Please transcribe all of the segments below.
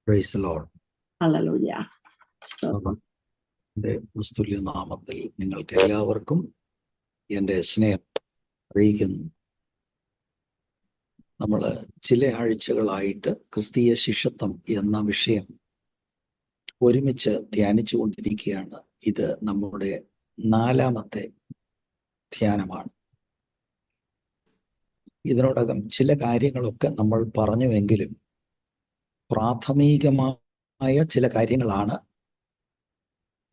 Praise Lord. Hallelujah. എൻ്റെ ക്രിസ്തുല്യ നാമത്തിൽ നിങ്ങൾക്ക് എല്ലാവർക്കും എൻ്റെ സ്നേഹം അറിയിക്കുന്നു. നമ്മൾ ചില ആഴ്ചകളായിട്ട് ക്രിസ്തീയ ശിഷ്യത്വം എന്ന വിഷയം ഒരുമിച്ച് ധ്യാനിച്ചു കൊണ്ടിരിക്കുകയാണ്. ഇത് നമ്മുടെ 4ാമത്തെ ധ്യാനമാണ്. ഇതിനോടകം ചില കാര്യങ്ങളൊക്കെ നമ്മൾ പറഞ്ഞുവെങ്കിലും പ്രാഥമികമായ ചില കാര്യങ്ങളാണ്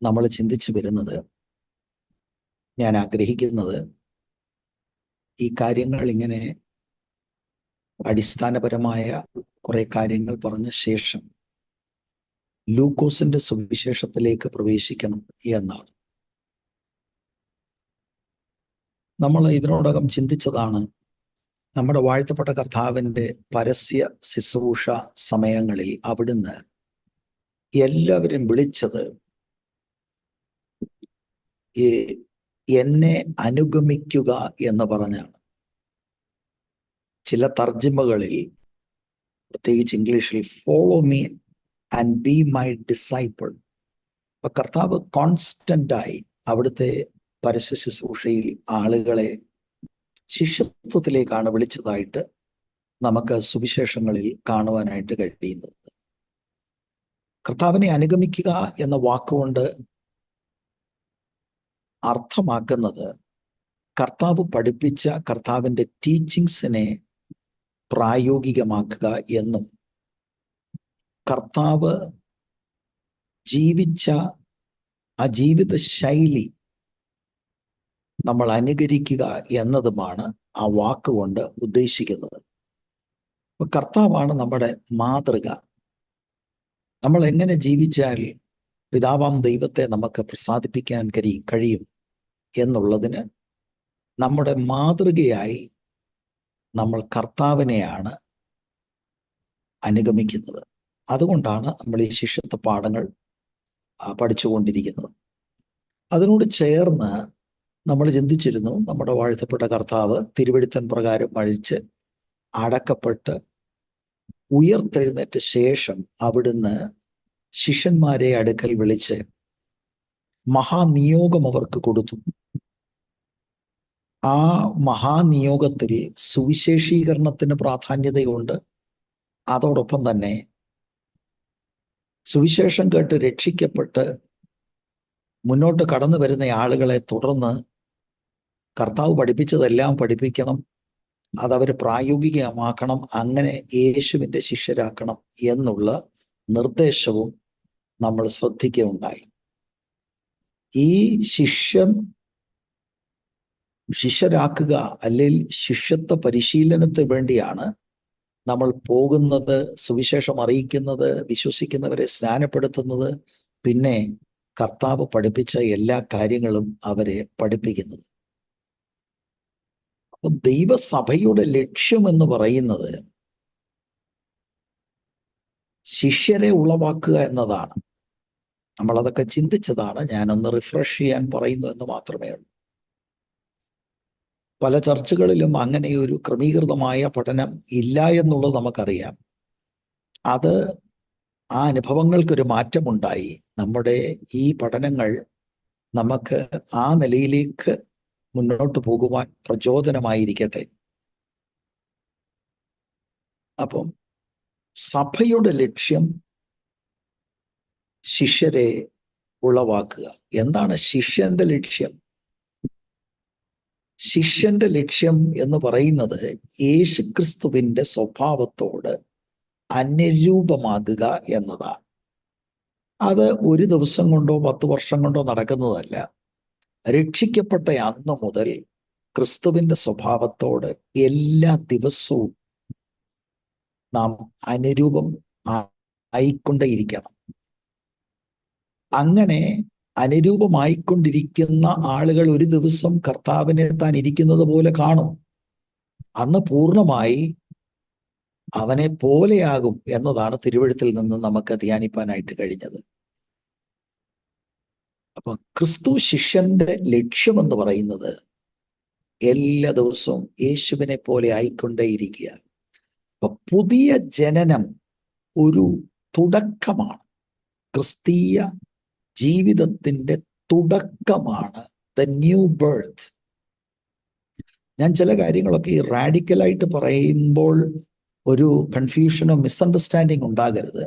നമ്മൾ ചിന്തിച്ചു വരുന്നത്. ഞാൻ ആഗ്രഹിക്കുന്നത് ഈ കാര്യങ്ങൾ ഇങ്ങനെ അടിസ്ഥാനപരമായ കുറെ കാര്യങ്ങൾ പറഞ്ഞ ശേഷം ലൂക്കോസിന്റെ സുവിശേഷത്തിലേക്ക് പ്രവേശിക്കണം എന്നാണ്. നമ്മൾ ഇതിനോടകം ചിന്തിച്ചതാണ് നമ്മുടെ വാഴ്ത്തപ്പെട്ട കർത്താവിൻ്റെ പരസ്യ ശുശ്രൂഷ സമയങ്ങളിൽ അവിടുന്ന് എല്ലാവരും വിളിച്ചത് എന്നെ അനുഗമിക്കുക എന്ന് പറഞ്ഞാണ്. ചില തർജ്ജിമകളിൽ, പ്രത്യേകിച്ച് ഇംഗ്ലീഷിൽ, follow me and be my disciple. അപ്പൊ കർത്താവ് കോൺസ്റ്റന്റായി അവിടുത്തെ പരസ്യ ശുശ്രൂഷയിൽ ആളുകളെ ശിഷ്യത്വത്തിലേക്കാണ് വിളിച്ചതായിട്ട് നമുക്ക് സുവിശേഷങ്ങളിൽ കാണുവാനായിട്ട് കഴിയുന്നത്. കർത്താവിനെ അനുഗമിക്കുക എന്ന വാക്കുകൊണ്ട് അർത്ഥമാക്കുന്നത് കർത്താവ് പഠിപ്പിച്ച കർത്താവിൻ്റെ ടീച്ചിങ്സിനെ പ്രായോഗികമാക്കുക എന്നും കർത്താവ് ജീവിച്ച ആ ജീവിത ശൈലി നമ്മൾ അനുകരിക്കുക എന്നതുമാണ് ആ വാക്കുകൊണ്ട് ഉദ്ദേശിക്കുന്നത്. അപ്പൊ കർത്താവാണ് നമ്മുടെ മാതൃക. നമ്മൾ എങ്ങനെ ജീവിച്ചാൽ പിതാവാം ദൈവത്തെ നമുക്ക് പ്രസാദിപ്പിക്കാൻ കഴിയും എന്നുള്ളതിന് നമ്മുടെ മാതൃകയായി നമ്മൾ കർത്താവിനെയാണ് അനുഗമിക്കുന്നത്. അതുകൊണ്ടാണ് നമ്മൾ ഈ ശിഷ്യത്വ പാഠങ്ങൾ പഠിച്ചുകൊണ്ടിരിക്കുന്നത്. അതിനോട് ചേർന്ന് നമ്മൾ ചിന്തിച്ചിരുന്നു, നമ്മുടെ വാഴ്ത്തപ്പെട്ട കർത്താവ് തിരുവെഴുത്തൻ പ്രകാരം മരിച്ച് അടക്കപ്പെട്ട് ഉയർത്തെഴുന്നേറ്റ ശേഷം അവിടുന്ന് ശിഷ്യന്മാരെ അടുക്കൽ വിളിച്ച് മഹാനിയോഗം അവർക്ക് കൊടുത്തു. ആ മഹാനിയോഗത്തിൽ സുവിശേഷീകരണത്തിന് പ്രാധാന്യതയുണ്ട്. അതോടൊപ്പം തന്നെ സുവിശേഷം കേട്ട് രക്ഷിക്കപ്പെട്ട് മുന്നോട്ട് കടന്നു വരുന്ന ആളുകളെ തുടർന്ന് കർത്താവ് പഠിപ്പിച്ചതെല്ലാം പഠിപ്പിക്കണം, അതവർ പ്രായോഗികമാക്കണം, അങ്ങനെ യേശുവിൻ്റെ ശിഷ്യരാക്കണം എന്നുള്ള നിർദ്ദേശവും നമ്മൾ ശ്രദ്ധിക്കുകയുണ്ടായി. ഈ ശിഷ്യരാക്കുക അല്ലെങ്കിൽ ശിഷ്യത്വ പരിശീലനത്തിന് വേണ്ടിയാണ് നമ്മൾ പോകുന്നത്, സുവിശേഷം അറിയിക്കുന്നത്, വിശ്വസിക്കുന്നവരെ സ്നാനപ്പെടുത്തുന്നത്, പിന്നെ കർത്താവ് പഠിപ്പിച്ച എല്ലാ കാര്യങ്ങളും അവരെ പഠിപ്പിക്കുന്നത്. അപ്പൊ ദൈവസഭയുടെ ലക്ഷ്യം എന്ന് പറയുന്നത് ശിഷ്യരെ ഉളവാക്കുക എന്നതാണ്. നമ്മളതൊക്കെ ചിന്തിച്ചതാണ്. ഞാനൊന്ന് റിഫ്രഷ് ചെയ്യാൻ പറയുന്നു എന്ന് മാത്രമേ ഉള്ളൂ. പല ചർച്ചകളിലും അങ്ങനെ ഒരു ക്രമീകൃതമായ പഠനം ഇല്ല എന്നുള്ളത് നമുക്കറിയാം. അത് ആ അനുഭവങ്ങൾക്കൊരു മാറ്റമുണ്ടായി. നമ്മുടെ ഈ പഠനങ്ങൾ നമുക്ക് ആ നിലയിലേക്ക് മുന്നോട്ട് പോകുവാൻ പ്രചോദനമായിരിക്കട്ടെ. അപ്പം സഭയുടെ ലക്ഷ്യം ശിഷ്യരെ ഉളവാക്കുക. എന്താണ് ശിഷ്യന്റെ ലക്ഷ്യം? ശിഷ്യന്റെ ലക്ഷ്യം എന്ന് പറയുന്നത് യേശുക്രിസ്തുവിന്റെ സ്വഭാവത്തോട് അനുരൂപമാകുക എന്നതാണ്. അത് ഒരു ദിവസം കൊണ്ടോ 10 വർഷം കൊണ്ടോ നടക്കുന്നതല്ല. രക്ഷിക്കപ്പെട്ട അന്ന് മുതൽ ക്രിസ്തുവിന്റെ സ്വഭാവത്തോട് എല്ലാ ദിവസവും നാം അനുരൂപം ആയിക്കൊണ്ടേയിരിക്കണം. അങ്ങനെ അനുരൂപമായിക്കൊണ്ടിരിക്കുന്ന ആളുകൾ ഒരു ദിവസം കർത്താവിനെ താൻ ഇരിക്കുന്നത് പോലെ കാണും. അന്ന് പൂർണ്ണമായി അവനെ പോലെയാകും എന്നതാണ് തിരുവെഴുത്തിൽ നിന്ന് നമുക്ക് ധ്യാനിപ്പാനായിട്ട് കഴിഞ്ഞത്. അപ്പൊ ക്രിസ്തു ശിഷ്യന്റെ ലക്ഷ്യമെന്ന് പറയുന്നത് എല്ലാ ദിവസവും യേശുവിനെ പോലെ ആയിക്കൊണ്ടേയിരിക്കുക. അപ്പൊ പുതിയ ജനനം ഒരു തുടക്കമാണ്. ക്രിസ്തീയ ജീവിതത്തിന്റെ തുടക്കമാണ് ദ ന്യൂ ബർത്ത്. ഞാൻ ചില കാര്യങ്ങളൊക്കെ ഈ റാഡിക്കലായിട്ട് പറയുമ്പോൾ ഒരു കൺഫ്യൂഷനോ മിസ്അണ്ടർസ്റ്റാൻഡിങ് ഉണ്ടാകരുത്.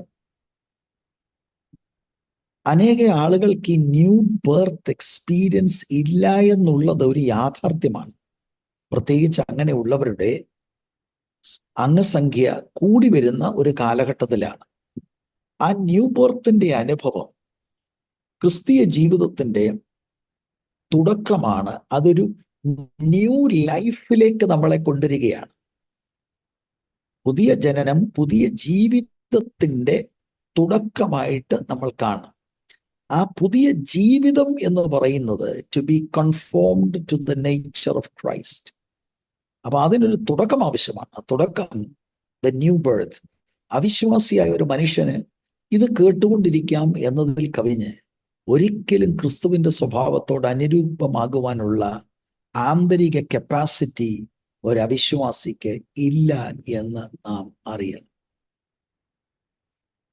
അനേക ആളുകൾക്ക് ഈ ന്യൂ ബർത്ത് എക്സ്പീരിയൻസ് ഇല്ല എന്നുള്ളത് ഒരു യാഥാർത്ഥ്യമാണ്. പ്രത്യേകിച്ച് അങ്ങനെയുള്ളവരുടെ അംഗസംഖ്യ കൂടി വരുന്ന ഒരു കാലഘട്ടത്തിലാണ്. ആ ന്യൂ ബർത്തിന്റെ അനുഭവം ക്രിസ്തീയ ജീവിതത്തിന്റെ തുടക്കമാണ്. അതൊരു ന്യൂ ലൈഫിലേക്ക് നമ്മളെ കൊണ്ടുവരികയാണ്. പുതിയ ജനനം, പുതിയ ജീവിതത്തിന്റെ തുടക്കമായിട്ട് നമ്മൾ കാണും. ആ പുതിയ ജീവിതം എന്ന് പറയുന്നത് to be conformed to the nature of Christ. അപ്പൊ അതിനൊരു തുടക്കം ആവശ്യമാണ്. ആ തുടക്കം ദ ന്യൂ ബർത്ത്. അവിശ്വാസിയായ ഒരു മനുഷ്യന് ഇത് കേട്ടുകൊണ്ടിരിക്കാം എന്നതിൽ കവിഞ്ഞ് ഒരിക്കലും ക്രിസ്തുവിന്റെ സ്വഭാവത്തോട് അനുരൂപമാകുവാനുള്ള ആന്തരിക കപ്പാസിറ്റി ഒരു അവിശ്വാസിക്ക് ഇല്ല എന്ന് നാം അറിയണം.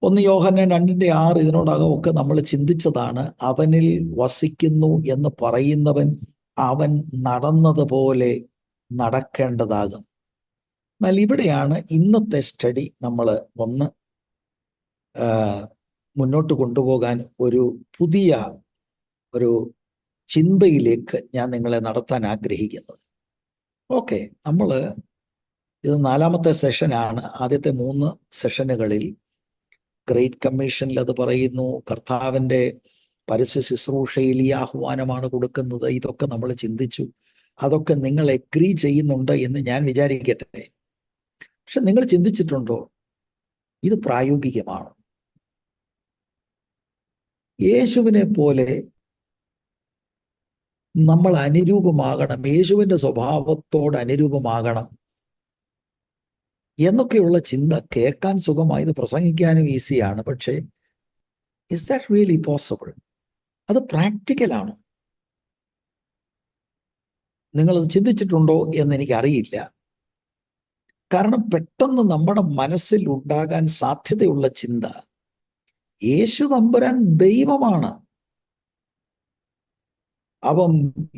1 യോഹന്നാൻ 2:6 ഇതിനോടകം ഒക്കെ നമ്മൾ ചിന്തിച്ചതാണ്. അവനിൽ വസിക്കുന്നു എന്ന് പറയുന്നവൻ അവൻ നടന്നതുപോലെ നടക്കേണ്ടതാകും. എന്നാൽ ഇവിടെയാണ് ഇന്നത്തെ സ്റ്റഡി നമ്മൾ ഒന്ന് മുന്നോട്ട് കൊണ്ടുപോകാൻ ഒരു പുതിയ ഒരു ചിന്തയിലേക്ക് ഞാൻ നിങ്ങളെ നടത്താൻ ആഗ്രഹിക്കുന്നത്. ഓക്കെ, നമ്മൾ ഇത് 4ാമത്തെ സെഷനാണ്. ആദ്യത്തെ 3 സെഷനുകളിൽ ഗ്രേറ്റ് കമ്മീഷനിൽ അത് പറയുന്നു, കർത്താവിൻ്റെ പരസ്യ ശുശ്രൂഷയിൽ ഈ ആഹ്വാനമാണ് കൊടുക്കുന്നത്. ഇതൊക്കെ നമ്മൾ ചിന്തിച്ചു. അതൊക്കെ നിങ്ങൾ എഗ്രി ചെയ്യുന്നുണ്ട് എന്ന് ഞാൻ വിചാരിക്കട്ടെ. പക്ഷെ നിങ്ങൾ ചിന്തിച്ചിട്ടുണ്ടോ ഇത് പ്രായോഗികമാണ്? യേശുവിനെ പോലെ നമ്മൾ അനുരൂപമാകണം, യേശുവിൻ്റെ സ്വഭാവത്തോട് അനുരൂപമാകണം എന്നൊക്കെയുള്ള ചിന്ത കേൾക്കാൻ സുഖമായി, ഇത് പ്രസംഗിക്കാനും ഈസിയാണ്. പക്ഷേ ഇസ് ദാറ്റ് റിയലി പോസിബിൾ? അത് പ്രാക്ടിക്കലാണ്. നിങ്ങളത് ചിന്തിച്ചിട്ടുണ്ടോ എന്ന് എനിക്കറിയില്ല. കാരണം പെട്ടെന്ന് നമ്മുടെ മനസ്സിൽ ഉണ്ടാകാൻ സാധ്യതയുള്ള ചിന്ത യേശു തമ്പുരാൻ ദൈവമാണ്, അപ്പം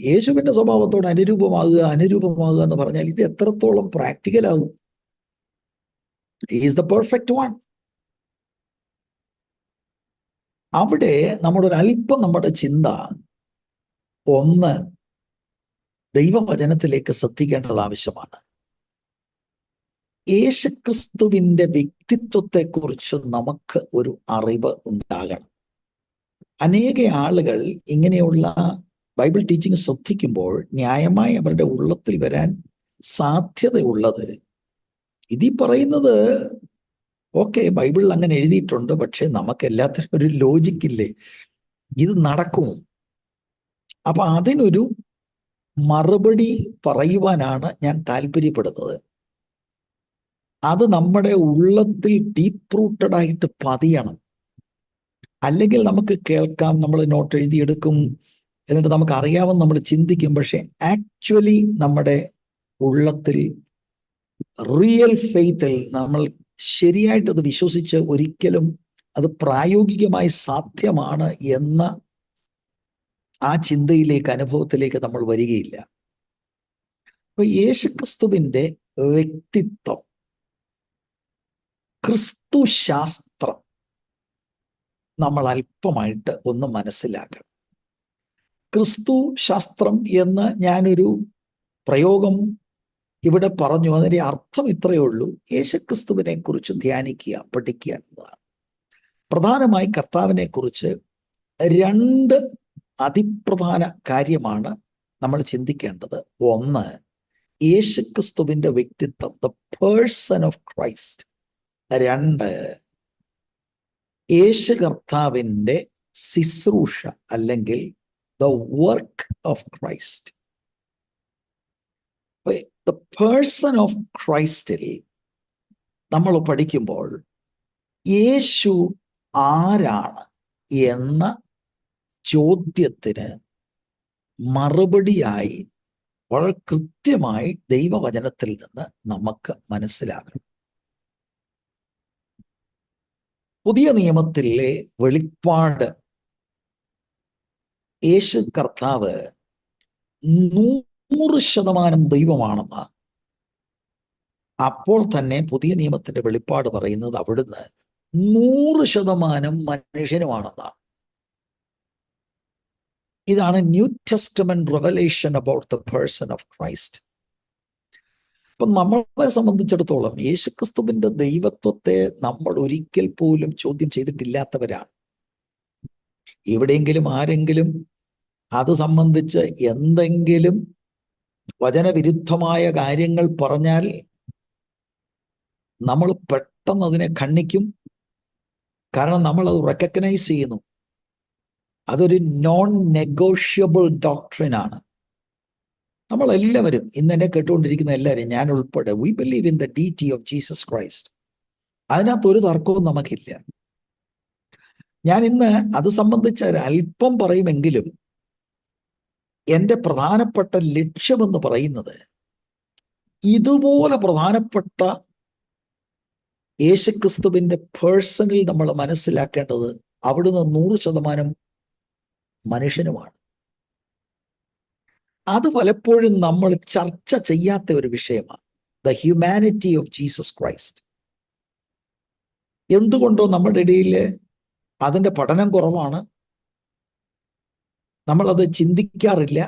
യേശുവിൻ്റെ സ്വഭാവത്തോട് അനുരൂപമാകുക എന്ന് പറഞ്ഞാൽ ഇത് എത്രത്തോളം പ്രാക്ടിക്കലാകും? Is the perfect one. അവിടെ നമ്മുടെ ചിന്ത ഒന്ന് ദൈവവചനത്തിലേക്ക് ശ്രദ്ധിക്കേണ്ടത് ആവശ്യമാണ്. യേശുക്രിസ്തുവിന്റെ വ്യക്തിത്വത്തെക്കുറിച്ച് നമുക്ക് ഒരു അറിവ് ഉണ്ടാകണം. അനേക ആളുകൾ ഇങ്ങനെയുള്ള ബൈബിൾ ടീച്ചിങ് ശ്രദ്ധിക്കുമ്പോൾ ന്യായമായി അവരുടെ ഉള്ളത്തിൽ വരാൻ സാധ്യതയുള്ളത്, ഇതീ പറയുന്നത് ഓക്കെ ബൈബിളിൽ അങ്ങനെ എഴുതിയിട്ടുണ്ട്, പക്ഷെ നമുക്ക് എല്ലാത്തിനും ഒരു ലോജിക്കില്ലേ, ഇത് നടക്കുമോ? അപ്പൊ അതിനൊരു മറുപടി പറയുവാനാണ് ഞാൻ താല്പര്യപ്പെടുന്നത്. അത് നമ്മുടെ ഉള്ളത്തിൽ ഡീപ്പ് റൂട്ടഡ് ആയിട്ട് പതിയണം. അല്ലെങ്കിൽ നമുക്ക് കേൾക്കാം, നമ്മൾ നോട്ട് എഴുതിയെടുക്കും, എന്നിട്ട് നമുക്ക് അറിയാമെന്ന് നമ്മൾ ചിന്തിക്കും. പക്ഷെ ആക്ച്വലി നമ്മുടെ ഉള്ളത്തിൽ റിയൽ ഫെയ്ത്തിൽ നമ്മൾ ശരിയായിട്ടത് വിശ്വസിച്ച് ഒരിക്കലും അത് പ്രായോഗികമായി സാധ്യമാണ് എന്ന ആ ചിന്തയിലേക്ക്, അനുഭവത്തിലേക്ക് നമ്മൾ വരികയില്ല. അപ്പൊ യേശുക്രിസ്തുവിന്റെ വ്യക്തിത്വം, ക്രിസ്തു ശാസ്ത്രം നമ്മൾ അല്പമായിട്ട് ഒന്ന് മനസ്സിലാക്കണം. ക്രിസ്തു ശാസ്ത്രം എന്ന് ഞാനൊരു പ്രയോഗം ഇവിടെ പറഞ്ഞു. അതിൻ്റെ അർത്ഥം ഇത്രയേ ഉള്ളൂ: യേശുക്രിസ്തുവിനെ കുറിച്ച് ധ്യാനിക്കുക, പഠിക്കുക എന്നതാണ്. പ്രധാനമായി കർത്താവിനെ കുറിച്ച് 2 അതിപ്രധാന കാര്യമാണ് നമ്മൾ ചിന്തിക്കേണ്ടത്. ഒന്ന്, യേശുക്രിസ്തുവിന്റെ വ്യക്തിത്വം, ദ പേഴ്സൺ ഓഫ് ക്രൈസ്റ്റ്. 2, യേശു കർത്താവിന്റെ ശുശ്രൂഷ അല്ലെങ്കിൽ the work of Christ. The person of ക്രൈസ്റ്റിൽ നമ്മൾ പഠിക്കുമ്പോൾ യേശു ആരാണ് എന്ന ചോദ്യത്തിന് മറുപടിയായി വളരെ കൃത്യമായി ദൈവവചനത്തിൽ നിന്ന് നമുക്ക് മനസ്സിലാക്കണം. പുതിയ നിയമത്തിലെ വെളിപ്പാട് യേശു കർത്താവ് 100% ദൈവമാണെന്ന് അപ്പോൾ തന്നെ പുതിയ നിയമത്തിന്റെ വെളിപ്പാട് പറയുന്നത് അവിടുന്ന് 100% മനുഷ്യനുമാണെന്നാണ്. ഇതാണ് new testament revelation about the person of Christ. അപ്പം നമ്മളെ സംബന്ധിച്ചിടത്തോളം യേശുക്രിസ്തുവിന്റെ ദൈവത്വത്തെ നമ്മൾ ഒരിക്കൽ പോലും ചോദ്യം ചെയ്തിട്ടില്ലാത്തവരാണ്. എവിടെയെങ്കിലും ആരെങ്കിലും അത് സംബന്ധിച്ച് എന്തെങ്കിലും വചനവിരുദ്ധമായ കാര്യങ്ങൾ പറഞ്ഞാൽ നമ്മൾ പെട്ടെന്ന് അതിനെ ഖണ്ഡിക്കും. കാരണം നമ്മൾ അത് റെക്കഗ്നൈസ് ചെയ്യുന്നു. അതൊരു നോൺ നെഗോഷ്യബിൾ ഡോക്ട്രിനാണ്. നമ്മളെല്ലാവരും, ഇന്നെന്നെ കേട്ടുകൊണ്ടിരിക്കുന്ന എല്ലാവരും, ഞാൻ ഉൾപ്പെടെ, we believe in the deity of Jesus Christ. അതിനകത്ത് ഒരു തർക്കവും നമുക്കില്ല. ഞാൻ ഇന്ന് അത് സംബന്ധിച്ച് ഒരല്പം പറയുമെങ്കിലും എൻ്റെ പ്രധാനപ്പെട്ട ലക്ഷ്യമെന്ന് പറയുന്നത് ഇതുപോലെ പ്രധാനപ്പെട്ട യേശുക്രിസ്തുവിന്റെ പേഴ്സണിൽ നമ്മൾ മനസ്സിലാക്കേണ്ടത് അവിടുന്ന് 100% മനുഷ്യനുമാണ്. അത് പലപ്പോഴും നമ്മൾ ചർച്ച ചെയ്യാത്ത ഒരു വിഷയമാണ്, the humanity of Jesus Christ. എന്തുകൊണ്ടോ നമ്മുടെ ഇടയിൽ അതിൻ്റെ പഠനം കുറവാണ്, നമ്മളത് ചിന്തിക്കാറില്ല.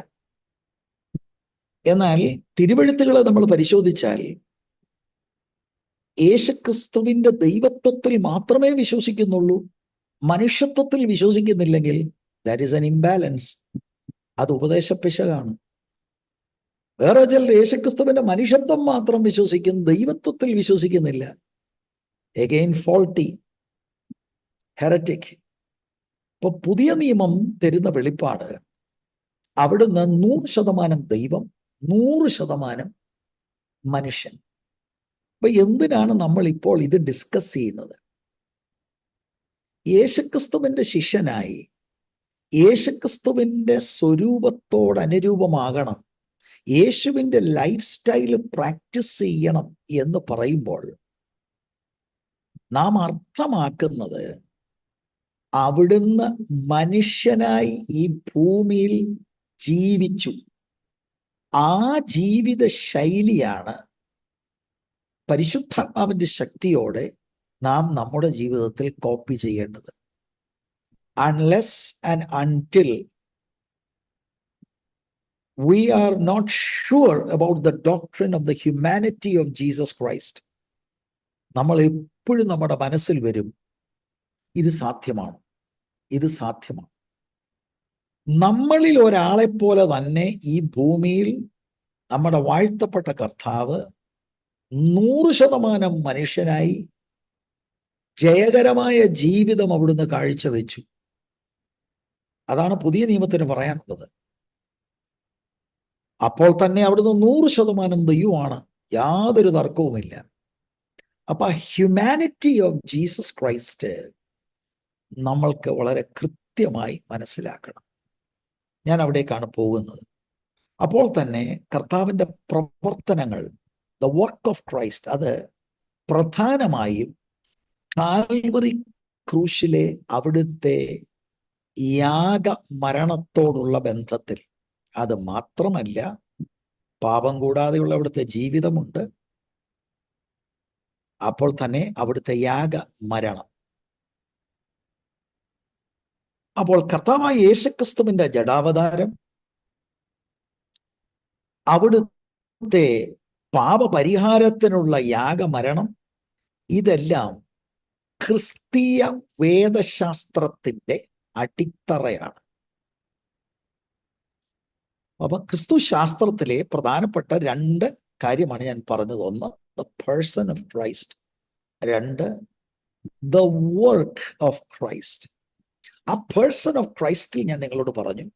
എന്നാൽ തിരുവെഴുത്തുകളെ നമ്മൾ പരിശോധിച്ചാൽ യേശുക്രിസ്തുവിന്റെ ദൈവത്വത്തിൽ മാത്രമേ വിശ്വസിക്കുന്നുള്ളൂ, മനുഷ്യത്വത്തിൽ വിശ്വസിക്കുന്നില്ലെങ്കിൽ ദാറ്റ് ഈസ് ആൻ ഇംബാലൻസ്. അത് ഉപദേശപ്പിശകാണ്. വേറെ ചിലർ യേശുക്രിസ്തുവിന്റെ മനുഷ്യത്വം മാത്രം വിശ്വസിക്കും, ദൈവത്വത്തിൽ വിശ്വസിക്കുന്നില്ല. Again faulty, heretic. ഇപ്പൊ പുതിയ നിയമം തരുന്ന വെളിപ്പാട് അവിടുന്ന് 100% ദൈവം, 100% മനുഷ്യൻ. അപ്പൊ എന്തിനാണ് നമ്മൾ ഇപ്പോൾ ഇത് ഡിസ്കസ് ചെയ്യുന്നത്? യേശുക്രിസ്തുവിന്റെ ശിഷ്യനായി യേശുക്രിസ്തുവിന്റെ സ്വരൂപത്തോടനുരൂപമാകണം, യേശുവിന്റെ ലൈഫ് സ്റ്റൈല് പ്രാക്ടീസ് ചെയ്യണം എന്ന് പറയുമ്പോൾ നാം അർത്ഥമാക്കുന്നത് അവിടുന്ന് മനുഷ്യനായി ഈ ഭൂമിയിൽ ജീവിച്ചു. ആ ജീവിത ശൈലിയാണ് പരിശുദ്ധാത്മാവിന്റെ ശക്തിയോടെ നാം നമ്മുടെ ജീവിതത്തിൽ കോപ്പി ചെയ്യേണ്ടത്. Unless and until we are not sure about the doctrine of the humanity of Jesus Christ, നമ്മൾ എപ്പോഴും നമ്മുടെ മനസ്സിൽ വരും, ഇത് സാധ്യമാണ്, ഇത് സാധ്യമാണ്. നമ്മളിൽ ഒരാളെപ്പോലെ തന്നെ ഈ ഭൂമിയിൽ നമ്മുടെ വാഴ്ത്തപ്പെട്ട കർത്താവ് 100% മനുഷ്യനായി ജയകരമായ ജീവിതം അവിടുന്ന് കാഴ്ചവെച്ചു. അതാണ് പുതിയ നിയമത്തിന് പറയാനുള്ളത്. അപ്പോൾ തന്നെ അവിടുന്ന് 100% ദൈവമാണ്, യാതൊരു തർക്കവുമില്ല. അപ്പൊ ഹ്യൂമാനിറ്റി ഓഫ് ജീസസ് ക്രൈസ്റ്റ് നമ്മൾക്ക് വളരെ കൃത്യമായി മനസ്സിലാക്കണം. ഞാൻ അവിടേക്കാണ് പോകുന്നത്. അപ്പോൾ തന്നെ കർത്താവിൻ്റെ പ്രവർത്തനങ്ങൾ, ദ വർക്ക് ഓഫ് ക്രൈസ്റ്റ്, അത് പ്രധാനമായും കാൽവറി ക്രൂശിലെ അവിടുത്തെ യാഗ മരണത്തോടുള്ള ബന്ധത്തിൽ. അത് മാത്രമല്ല, പാപം കൂടാതെയുള്ള അവിടുത്തെ ജീവിതമുണ്ട്, അപ്പോൾ തന്നെ അവിടുത്തെ യാഗ മരണം. അപ്പോൾ കർത്താവായ യേശുക്രിസ്തുവിന്റെ ജഡാവതാരം, അവിടുത്തെ പാപപരിഹാരത്തിനുള്ള യാഗമരണം, ഇതെല്ലാം ക്രിസ്തീയ വേദശാസ്ത്രത്തിന്റെ അടിത്തറയാണ്. അപ്പൊ ക്രിസ്തു ശാസ്ത്രത്തിലെ പ്രധാനപ്പെട്ട 2 കാര്യമാണ് ഞാൻ പറഞ്ഞത്. ഒന്ന്, the person of Christ. 2, the work of Christ. ആ പേഴ്സൺ ഓഫ് ക്രൈസ്റ്റിൽ ഞാൻ നിങ്ങളോട് പറഞ്ഞു,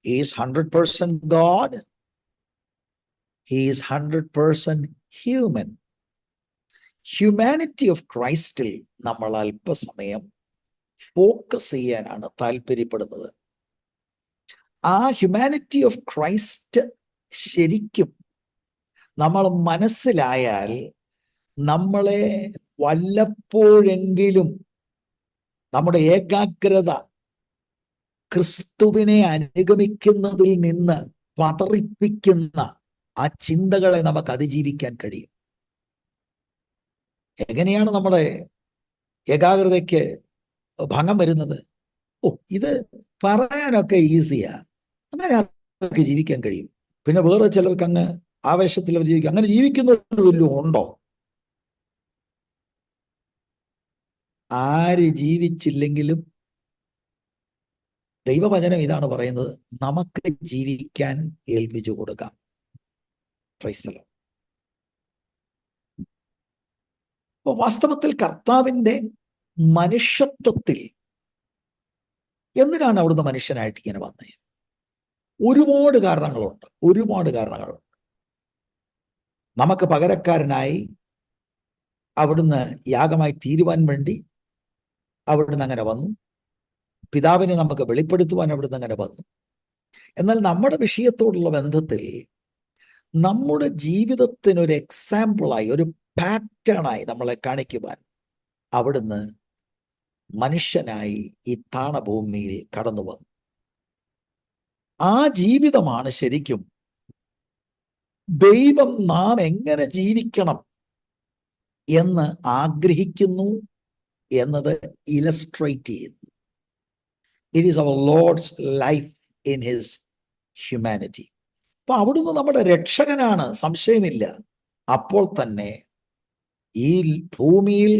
he is 100% God, he is 100% human. Humanity of ക്രൈസ്റ്റിൽ നമ്മൾ അല്പസമയം ഫോക്കസ് ചെയ്യാനാണ് താല്പര്യപ്പെടുന്നത്. ആ ഹ്യൂമാനിറ്റി ഓഫ് ക്രൈസ്റ്റ് ശരിക്കും നമ്മൾ മനസ്സിലായാൽ നമ്മളെ വല്ലപ്പോഴെങ്കിലും നമ്മുടെ ഏകാഗ്രത ക്രിസ്തുവിനെ അനുഗമിക്കുന്നതിൽ നിന്ന് പതറിപ്പിക്കുന്ന ആ ചിന്തകളെ നമുക്ക് അതിജീവിക്കാൻ കഴിയും. എങ്ങനെയാണ് നമ്മുടെ ഏകാഗ്രതയ്ക്ക് ഭംഗം വരുന്നത്? ഇത് പറയാനൊക്കെ ഈസിയാ, അങ്ങനെ ആർക്ക് ജീവിക്കാൻ കഴിയും? പിന്നെ വേറെ ചിലർക്ക് അങ്ങ് ആവേശത്തിൽ അവർ ജീവിക്കും. അങ്ങനെ ജീവിക്കുന്നവർ വല്ലതും ഉണ്ടോ? ആര് ജീവിച്ചില്ലെങ്കിലും ദൈവവചനം ഇതാണ് പറയുന്നത്, നമുക്ക് ജീവിക്കാൻ ഏൽപ്പിച്ചു കൊടുക്കാം. അപ്പൊ വാസ്തവത്തിൽ കർത്താവിന്റെ മനുഷ്യത്വത്തിൽ എന്തിനാണ് അവിടുന്ന് മനുഷ്യനായിട്ട് ഇങ്ങനെ വന്നത്? ഒരുപാട് കാരണങ്ങളുണ്ട്. നമുക്ക് പകരക്കാരനായി അവിടുന്ന് യാഗമായി തീരുവാൻ വേണ്ടി അവിടുന്ന് അങ്ങനെ വന്നു. പിതാവിനെ നമുക്ക് വെളിപ്പെടുത്തുവാൻ അവിടുന്ന് അങ്ങനെ വന്നു. എന്നാൽ നമ്മുടെ വിഷയത്തോടുള്ള ബന്ധത്തിൽ നമ്മുടെ ജീവിതത്തിനൊരു എക്സാമ്പിളായി, ഒരു പാറ്റേണായി നമ്മളെ കാണിക്കുവാൻ അവിടുന്ന് മനുഷ്യനായി ഈ താണഭൂമിയിൽ കടന്നു വന്നു. ആ ജീവിതമാണ് ശരിക്കും ദൈവം നാം എങ്ങനെ ജീവിക്കണം എന്ന് ആഗ്രഹിക്കുന്നു എന്നത് ഇലസ്ട്രേറ്റ് ചെയ്യുന്നു. It is our Lord's life in his humanity. അപ്പൊ അവിടുന്ന് നമ്മുടെ രക്ഷകനാണ്, സംശയമില്ല. അപ്പോൾ തന്നെ ഈ ഭൂമിയിൽ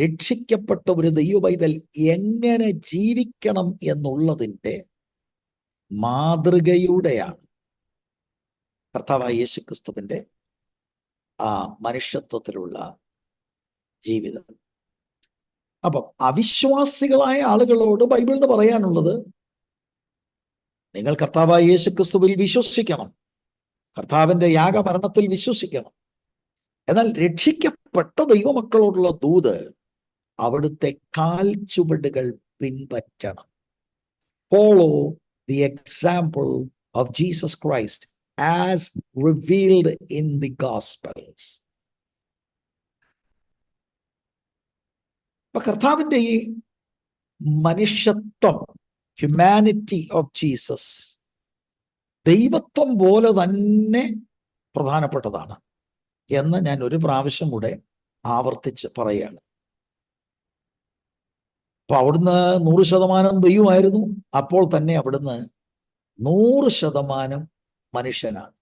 രക്ഷിക്കപ്പെട്ട ഒരു ദൈവപൈതൽ എങ്ങനെ ജീവിക്കണം എന്നുള്ളതിൻ്റെ മാതൃകയുടെയാണ് കർത്താവായ യേശുക്രിസ്തുവിന്റെ ആ മനുഷ്യത്വത്തിലുള്ള ജീവിതം. അപ്പം അവിശ്വാസികളായ ആളുകളോട് ബൈബിളിന് പറയാനുള്ളത്, നിങ്ങൾ കർത്താവായ യേശുക്രിസ്തുവിൽ വിശ്വസിക്കണം, കർത്താവിന്റെ യാഗമരണത്തിൽ വിശ്വസിക്കണം. എന്നാൽ രക്ഷിക്കപ്പെട്ട ദൈവമക്കളോടുള്ള ദൂത് അവിടുത്തെ കാൽച്ചുവടുകൾ പിൻപറ്റണം. Follow the example of Jesus Christ as revealed in the gospels. അപ്പൊ കർത്താവിന്റെ ഈ മനുഷ്യത്വം, ഹ്യൂമാനിറ്റി ഓഫ് ജീസസ്, ദൈവത്വം പോലെ തന്നെ പ്രധാനപ്പെട്ടതാണ് എന്ന് ഞാൻ ഒരു പ്രാവശ്യം കൂടെ ആവർത്തിച്ച് പറയുകയാണ്. അപ്പൊ അവിടുന്ന് 100% ദൈവമായിരുന്നു, അപ്പോൾ തന്നെ അവിടുന്ന് 100% മനുഷ്യനാണ്.